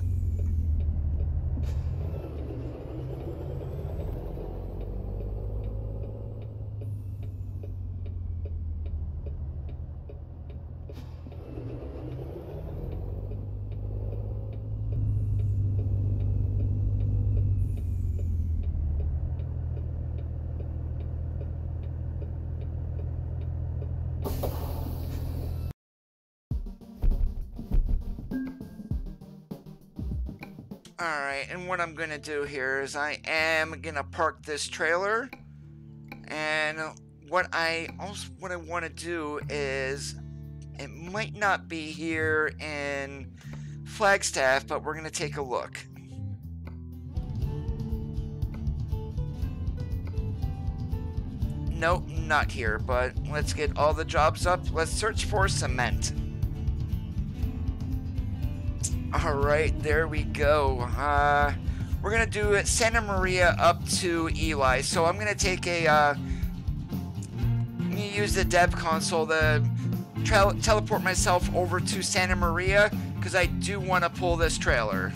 Alright, and what I'm going to do here is I am going to park this trailer. And what I want to do is, it might not be here in Flagstaff, but we're going to take a look. Nope, not here, but let's get all the jobs up. Let's search for cement. Alright, there we go. We're going to do Santa Maria up to Eli. So I'm going to take a, use the dev console to teleport myself over to Santa Maria, because I do want to pull this trailer.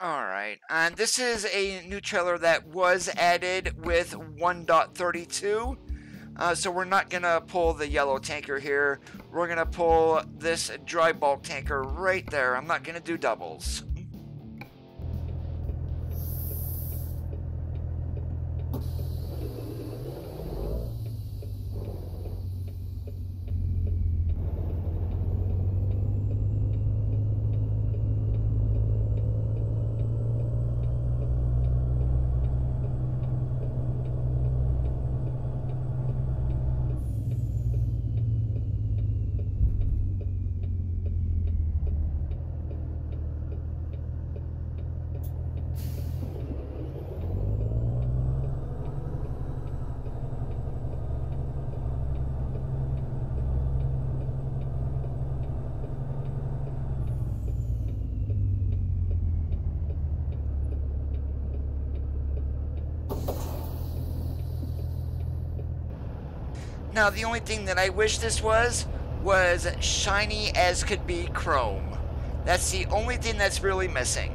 Alright, and this is a new trailer that was added with 1.32. So we're not going to pull the yellow tanker here. We're going to pull this dry bulk tanker right there. I'm not going to do doubles. Now, the only thing that I wish this was shiny as could be chrome. That's the only thing that's really missing.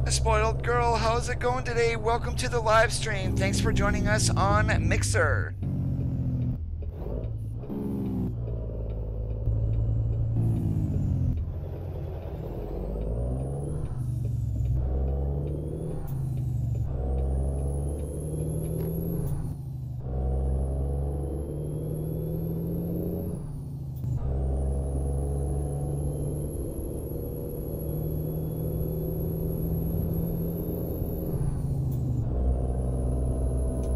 Spoiled girl, how's it going today? Welcome to the live stream. Thanks for joining us on Mixer.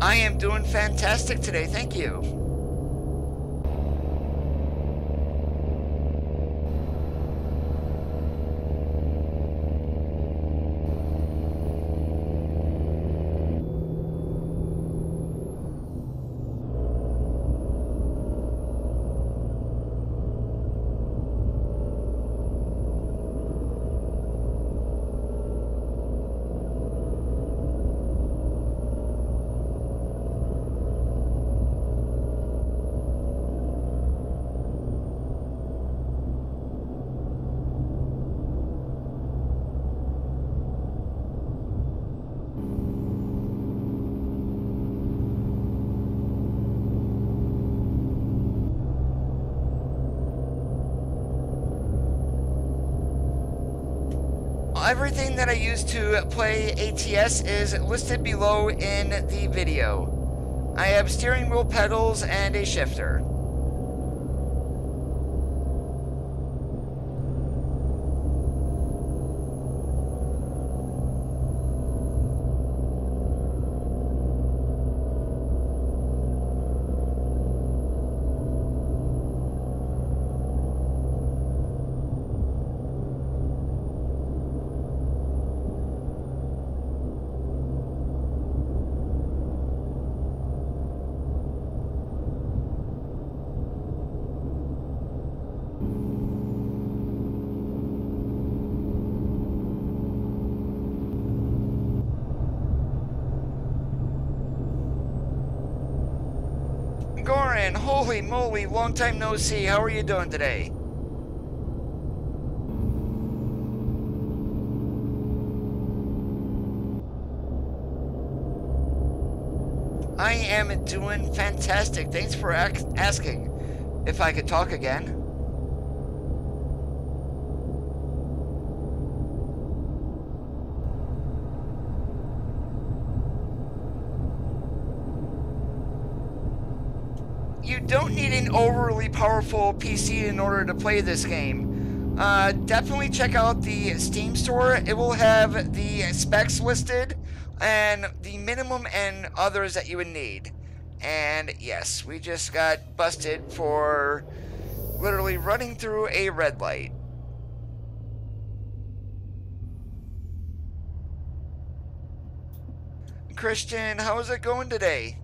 I am doing fantastic today, thank you. Everything that I use to play ATS is listed below in the video. I have steering wheel pedals and a shifter. Goran, holy moly, long time no see. How are you doing today? I am doing fantastic. Thanks for asking if I could talk again. You don't need an overly powerful PC in order to play this game. Definitely check out the Steam store. It will have the specs listed and the minimum and others that you would need. And yes, we just got busted for literally running through a red light. Christian, how is it going today?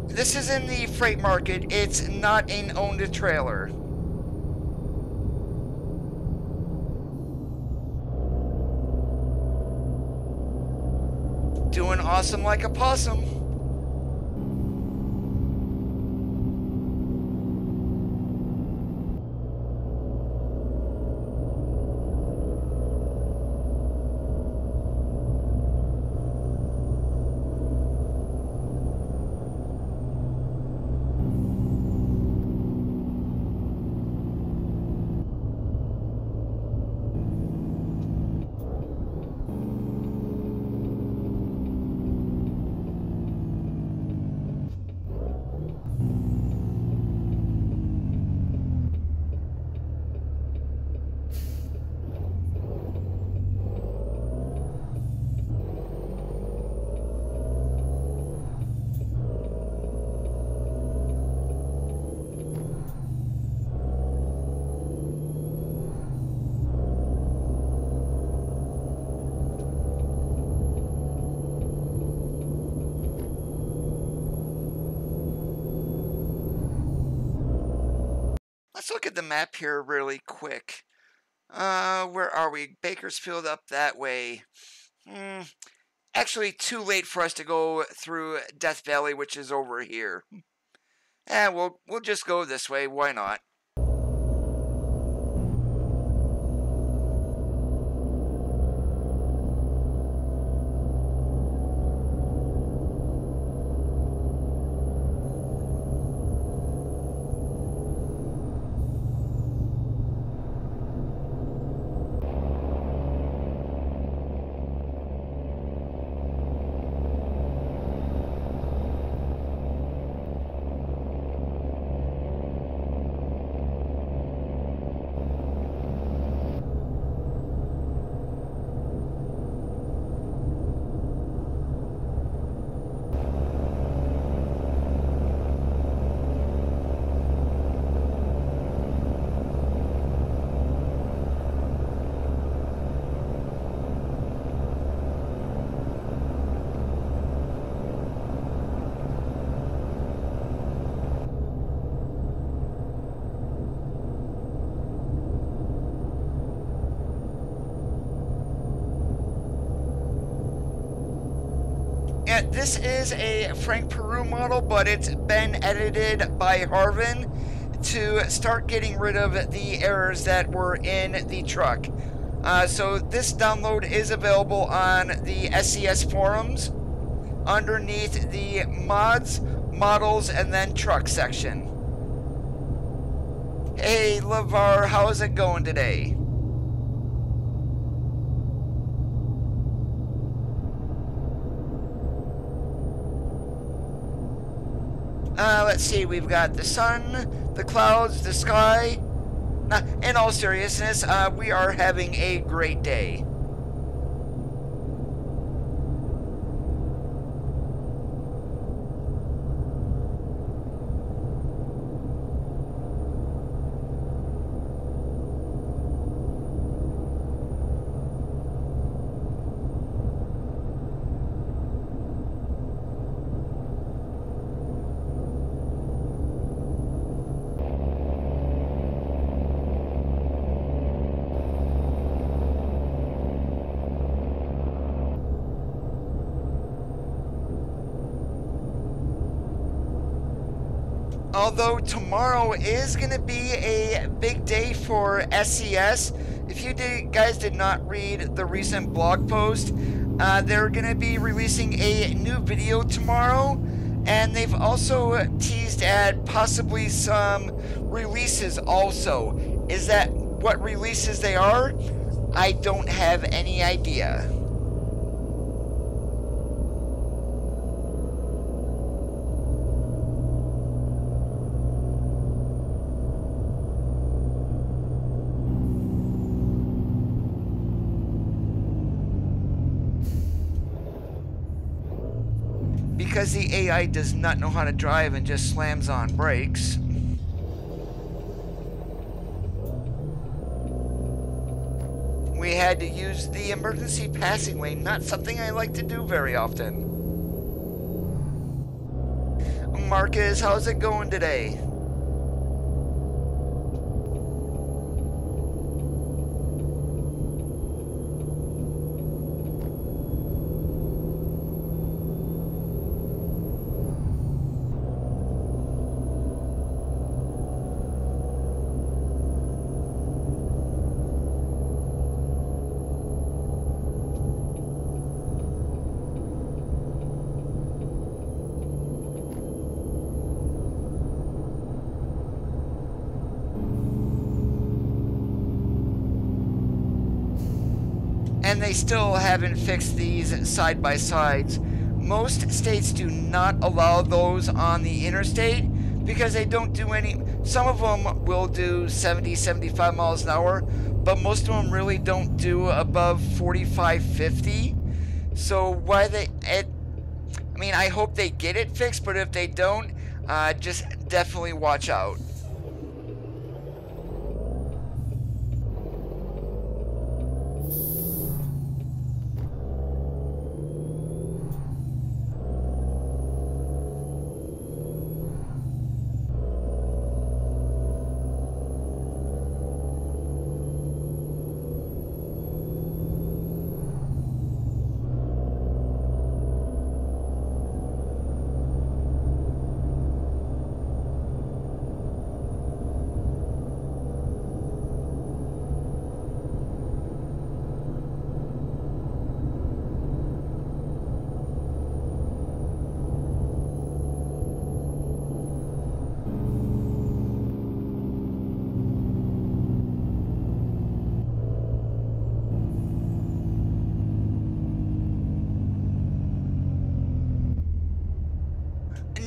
This is in the freight market. It's not an owned trailer. Doing awesome like a possum. Let's look at the map here really quick. Where are we? Bakersfield up that way. Actually, too late for us to go through Death Valley, which is over here. We'll just go this way. Why not? this is a Frank Peru model, but it's been edited by Harvin to start getting rid of the errors that were in the truck. So this download is available on the SCS forums underneath the mods, models, and then truck section. Hey LeVar, how's it going today? Let's see, we've got the sun, the clouds, the sky. In all seriousness, we are having a great day. Although tomorrow is going to be a big day for SCS. If you guys did not read the recent blog post, they're going to be releasing a new video tomorrow, and they've also teased at possibly some releases also. Is that what releases they are? I don't have any idea. Because the AI does not know how to drive and just slams on brakes. We had to use the emergency passing lane, not something I like to do very often. Marcus, how's it going today? And they still haven't fixed these side-by-sides. Most states do not allow those on the interstate because they don't do any. Some of them will do 70, 75 miles an hour, but most of them really don't do above 45, 50. So why I mean, I hope they get it fixed, but if they don't, just definitely watch out.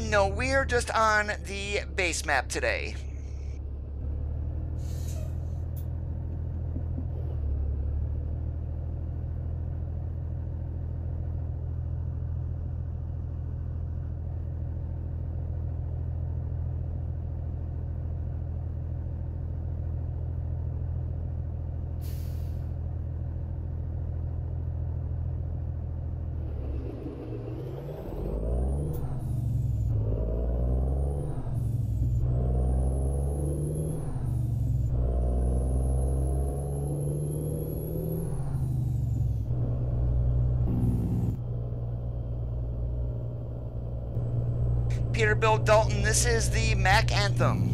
No, we are just on the base map today. Peterbilt Dalton. This is the Mac Anthem.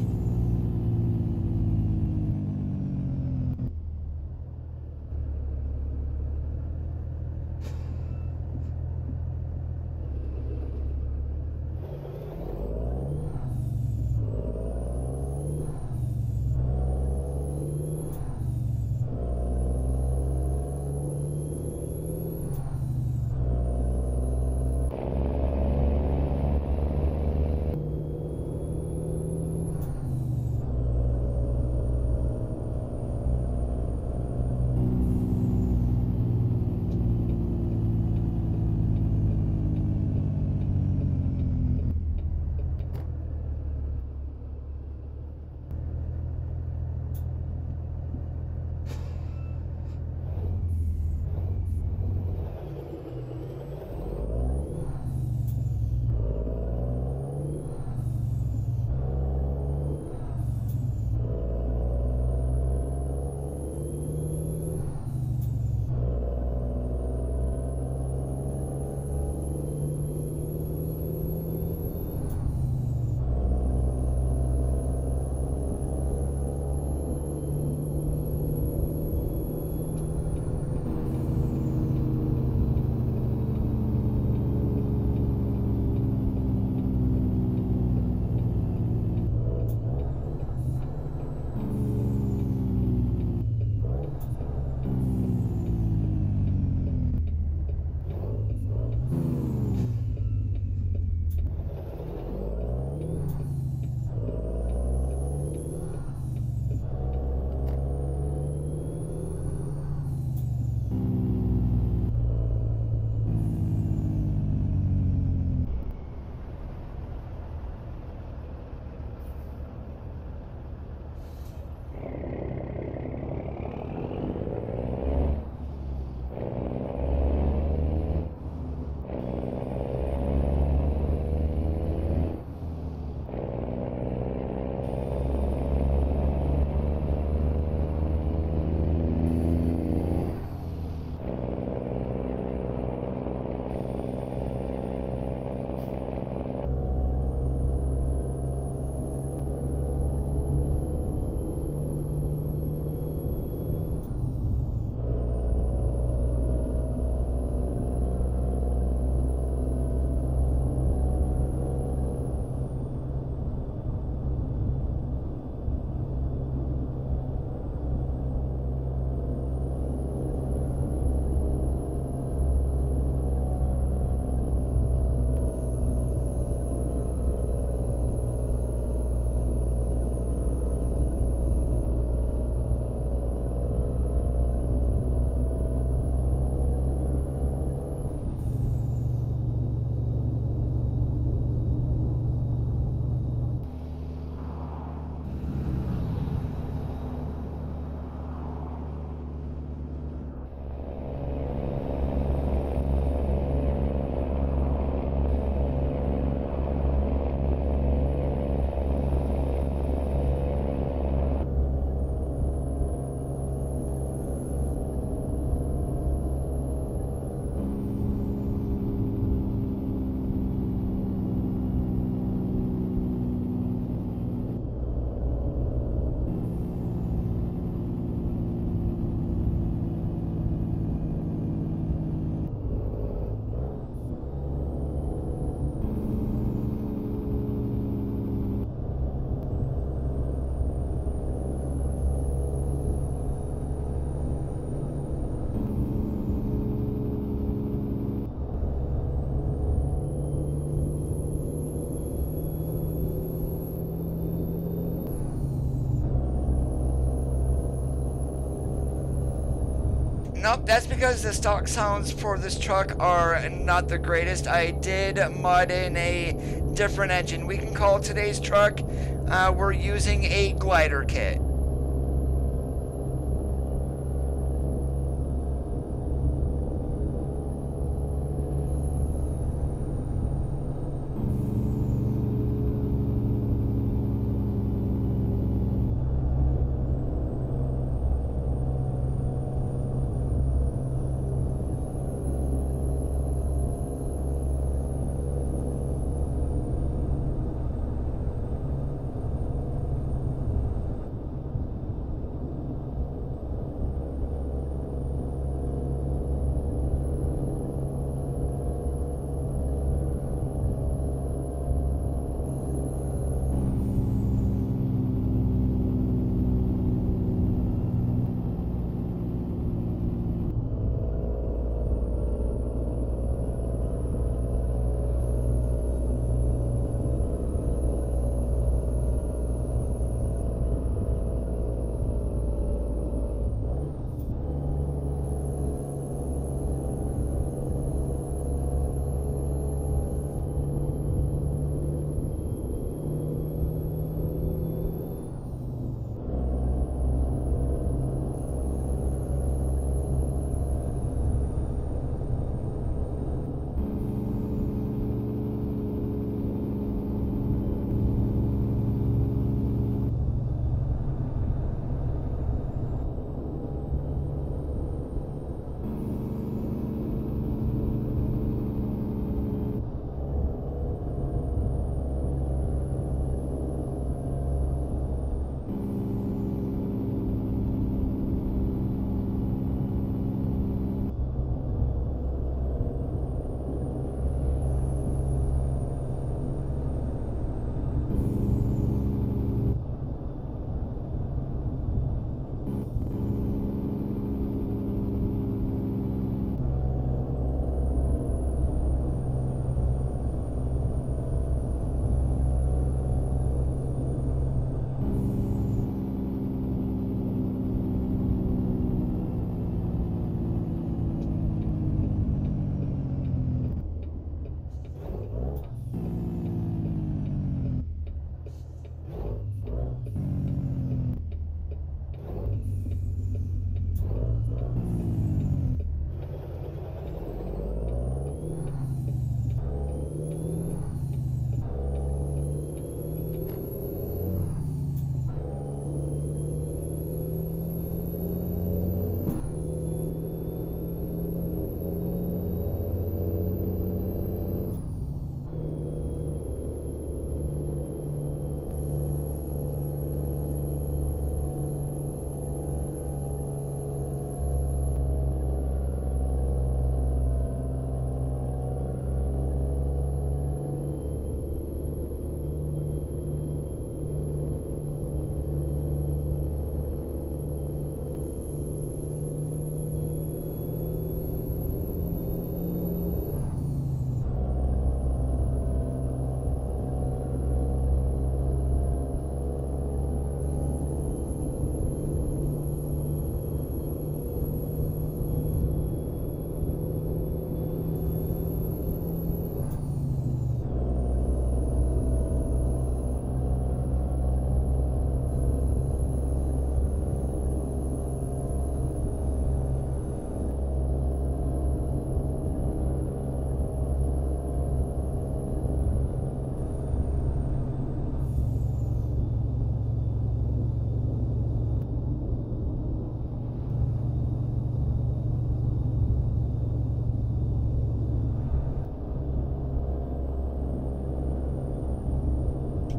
Nope, that's because the stock sounds for this truck are not the greatest. I did mod in a different engine. We can call today's truck, we're using a glider kit.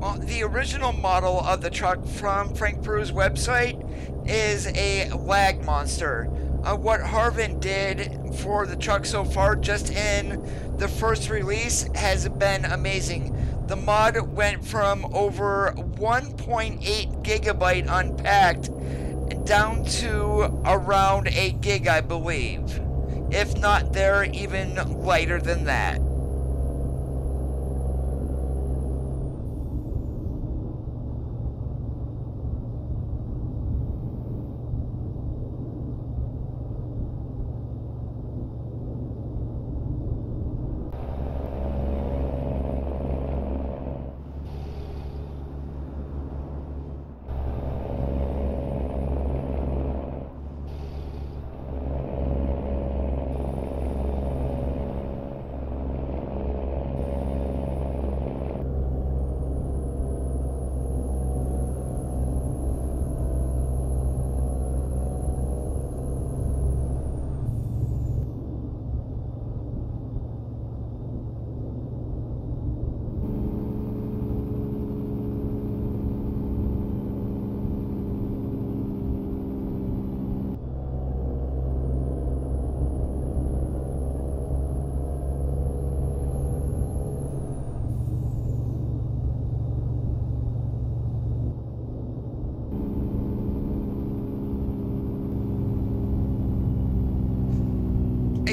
Well, the original model of the truck from Frank Prue's website is a lag monster. What Harvin did for the truck so far, just in the first release, has been amazing. The mod went from over 1.8 gigabyte unpacked down to around 8 gig, I believe. If not there, even lighter than that.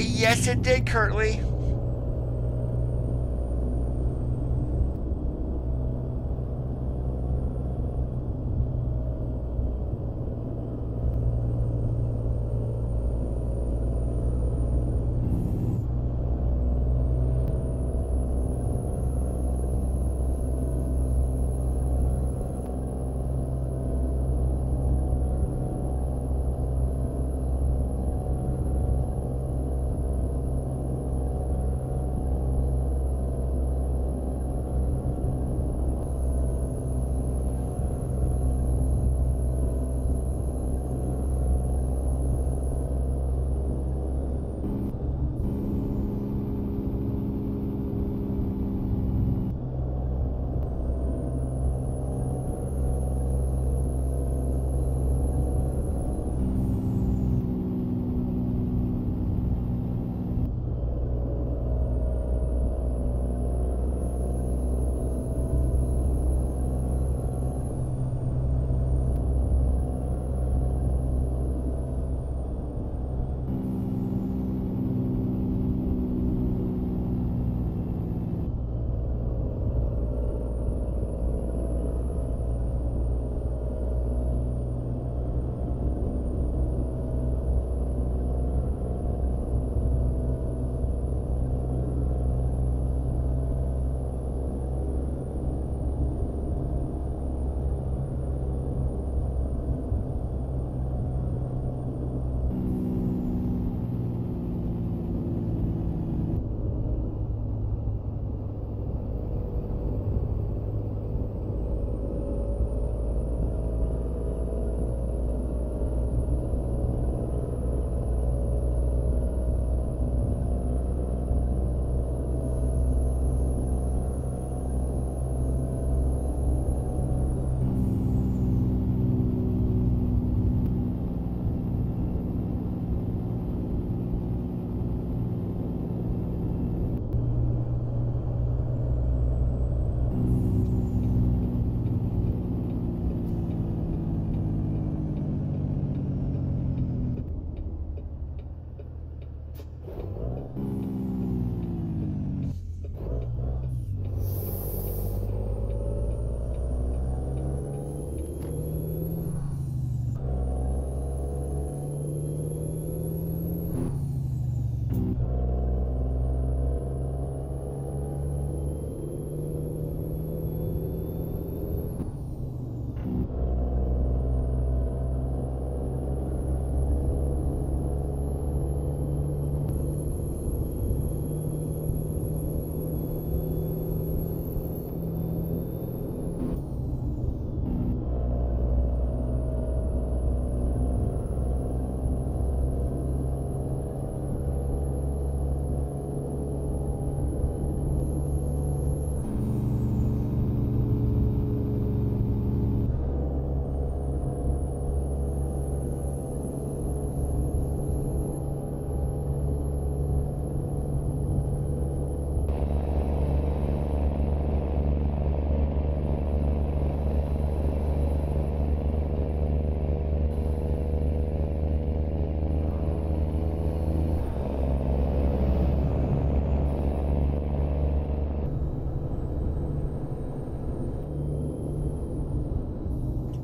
Yes, it did, Curtly.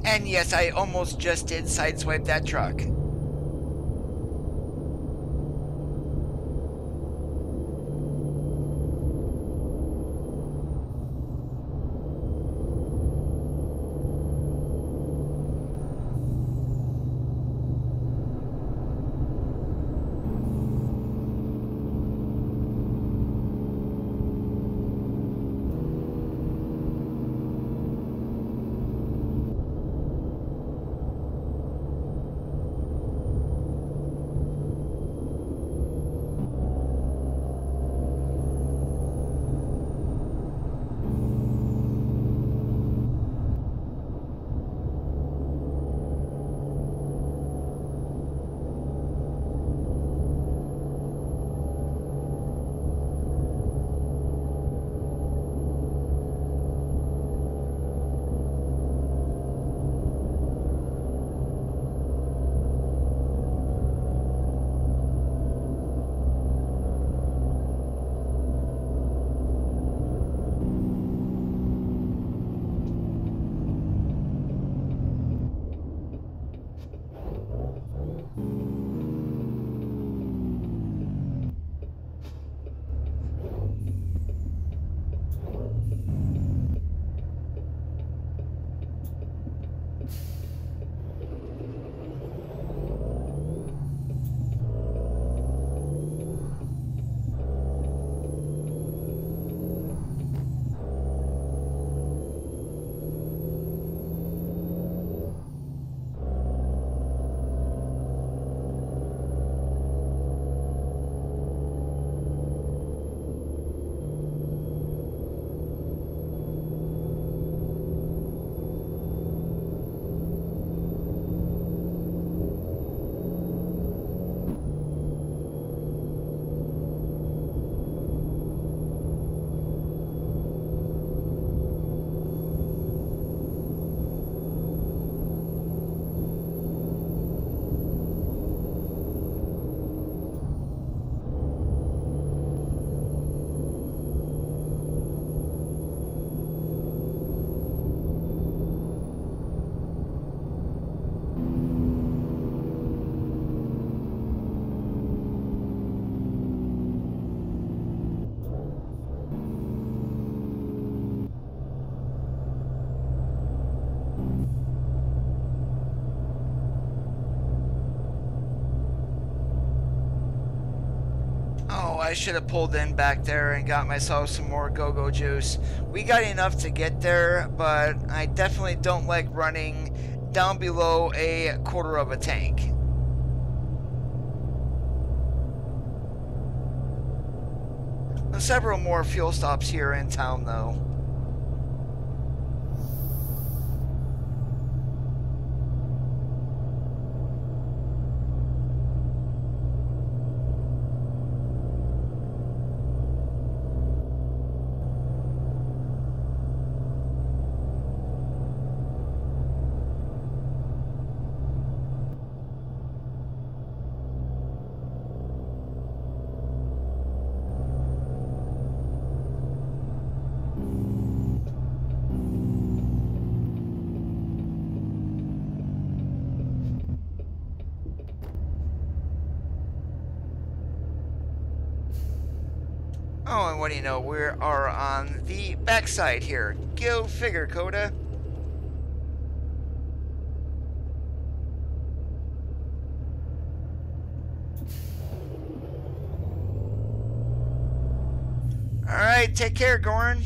And yes, I almost just did sideswipe that truck. Oh, I should have pulled in back there and got myself some more go-go juice. We got enough to get there, but I definitely don't like running down below a quarter of a tank. Several more fuel stops here in town, though. Oh, and what do you know, we are on the backside here. Go figure, Coda. Alright, take care, Goran.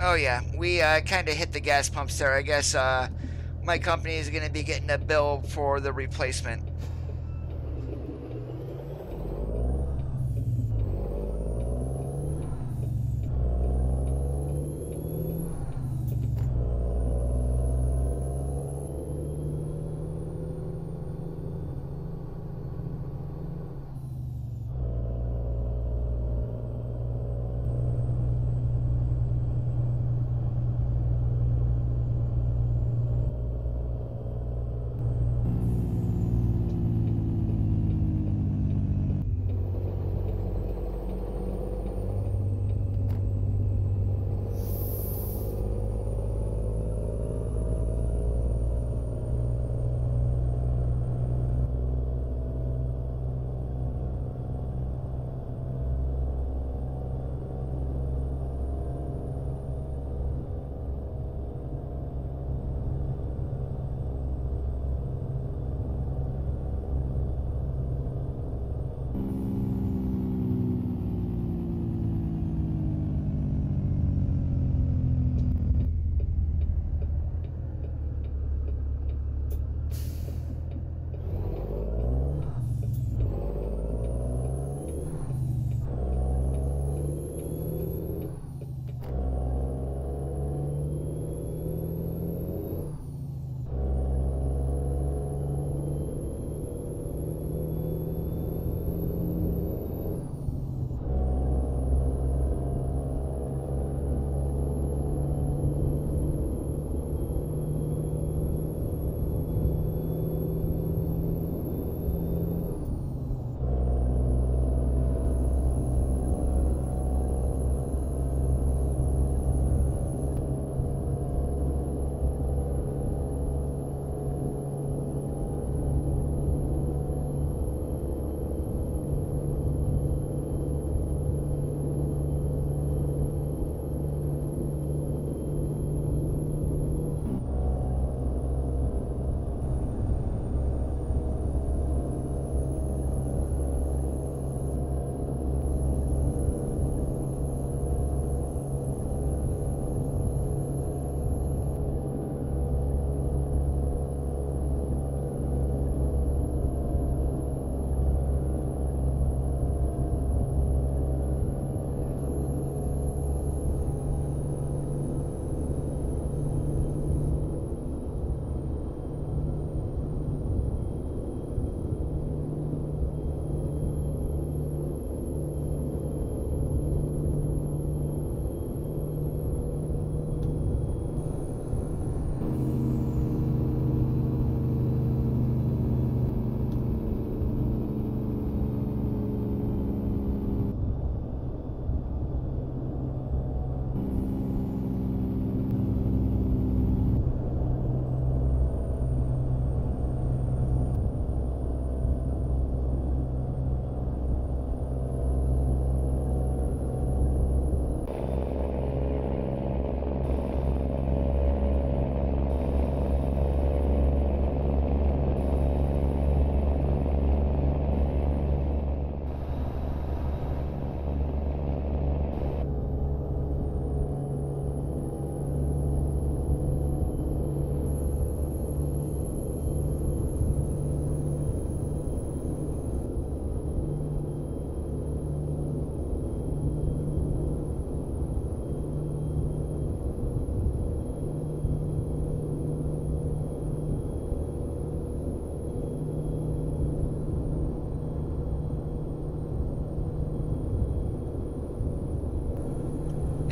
Oh yeah, we kind of hit the gas pumps there. I guess my company is going to be getting a bill for the replacement.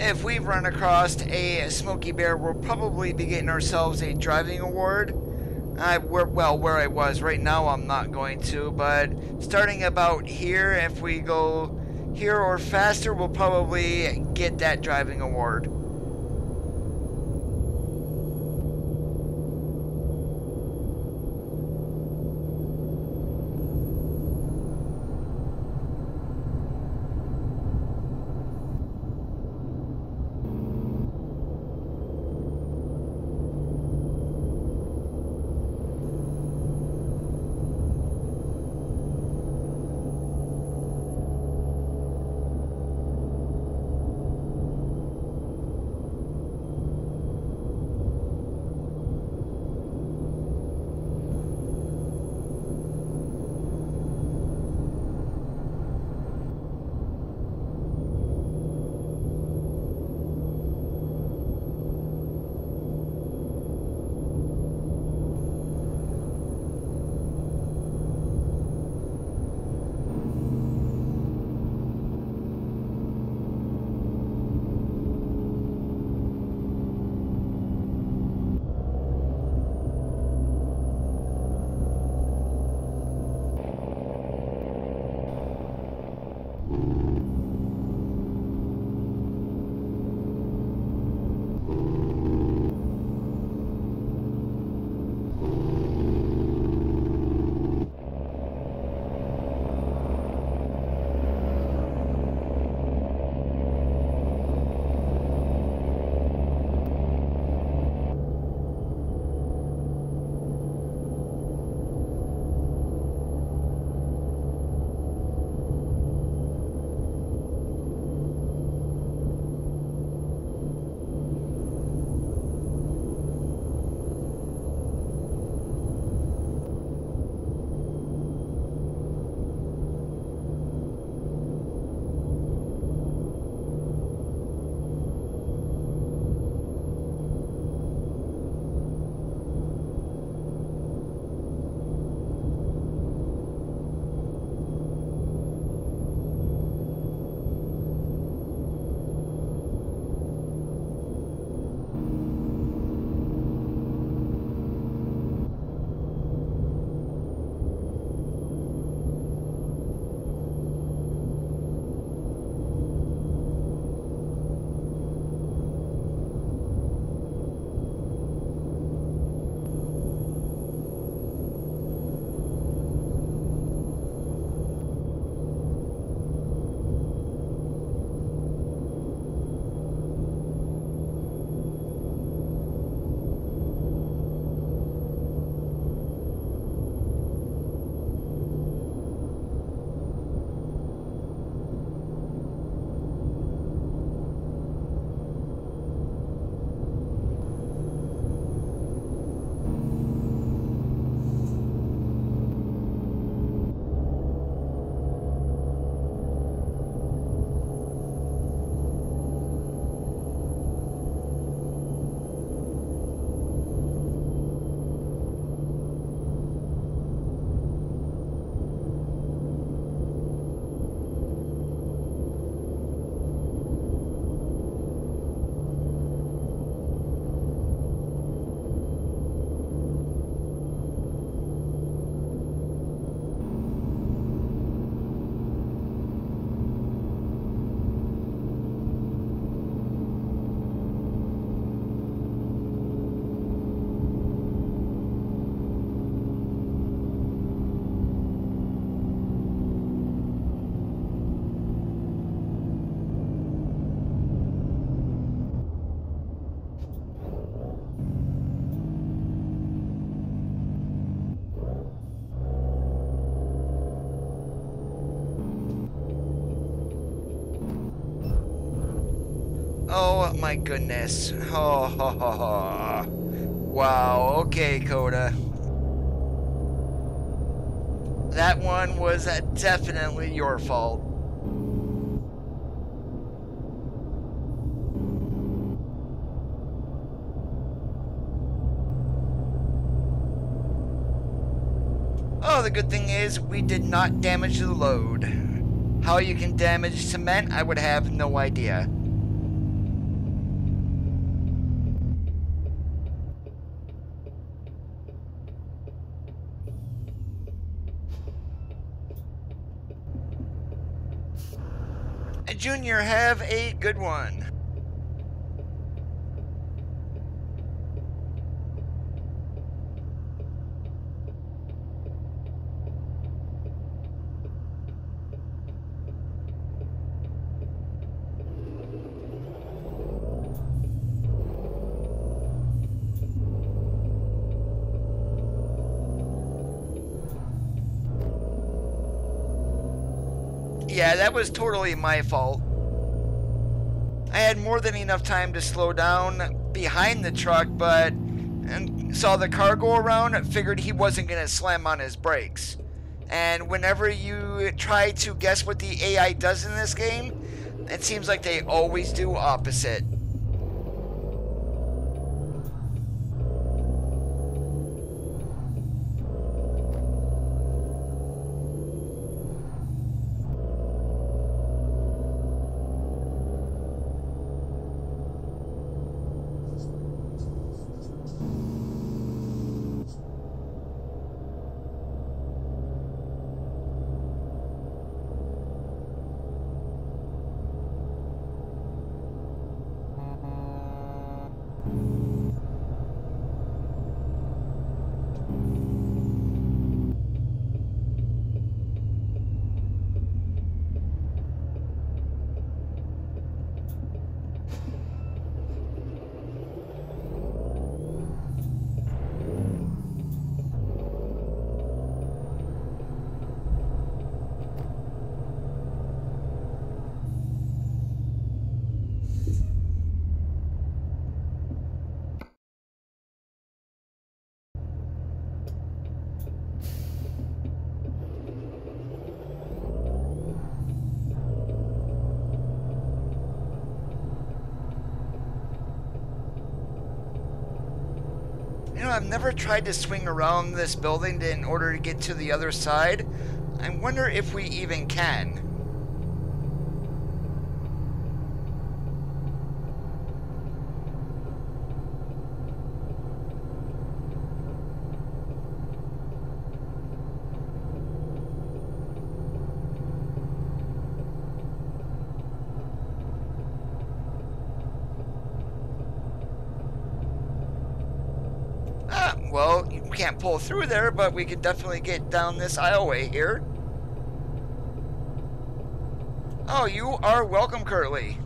If we run across a Smoky Bear, we'll probably be getting ourselves a driving award. Where I was right now, I'm not going to, but starting about here, if we go here or faster, we'll probably get that driving award. Oh my goodness. Oh, ho, ho, ho. Wow, okay, Coda. That one was definitely your fault. Oh, the good thing is we did not damage the load. How you can damage cement, I would have no idea. Junior, have a good one. Yeah, that was totally my fault. I had more than enough time to slow down behind the truck, but and saw the car go around, figured he wasn't going to slam on his brakes. And whenever you try to guess what the AI does in this game, it seems like they always do opposite. You know, I've never tried to swing around this building in order to get to the other side. I wonder if we even can. Well, you can't pull through there, but we could definitely get down this aisleway here. Oh, you are welcome, Curtly.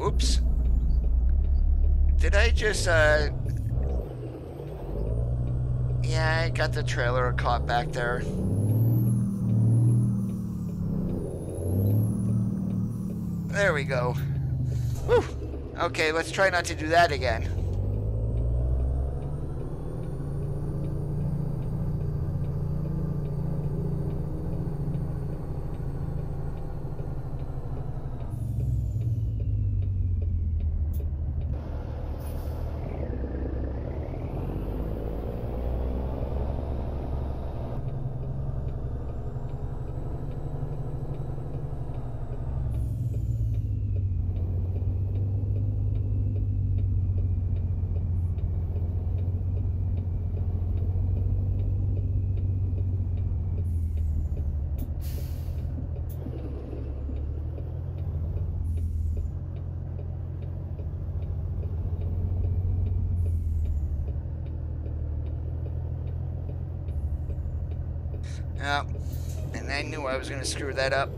Oops. Did I just, Yeah, I got the trailer caught back there. There we go. Whew. Okay, let's try not to do that again. Yeah, and I knew I was going to screw that up.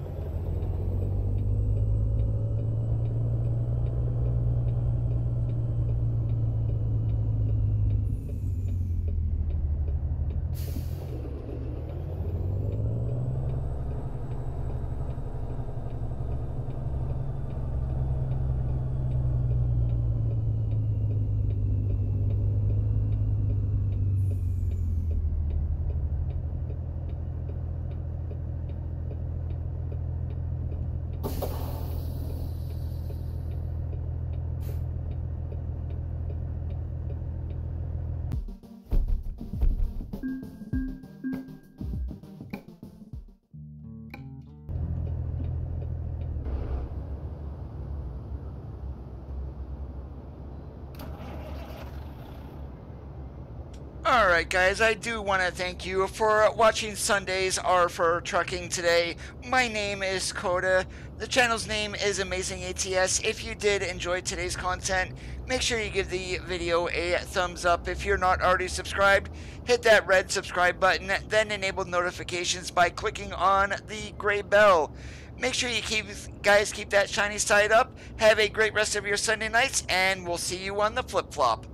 Alright guys, I do want to thank you for watching Sundays Are for Trucking today. My name is Coda. The channel's name is Amazing ATS. If you did enjoy today's content, make sure you give the video a thumbs up. If you're not already subscribed, hit that red subscribe button, then enable notifications by clicking on the gray bell. Make sure you keep that shiny side up. Have a great rest of your Sunday nights, and we'll see you on the flip-flop.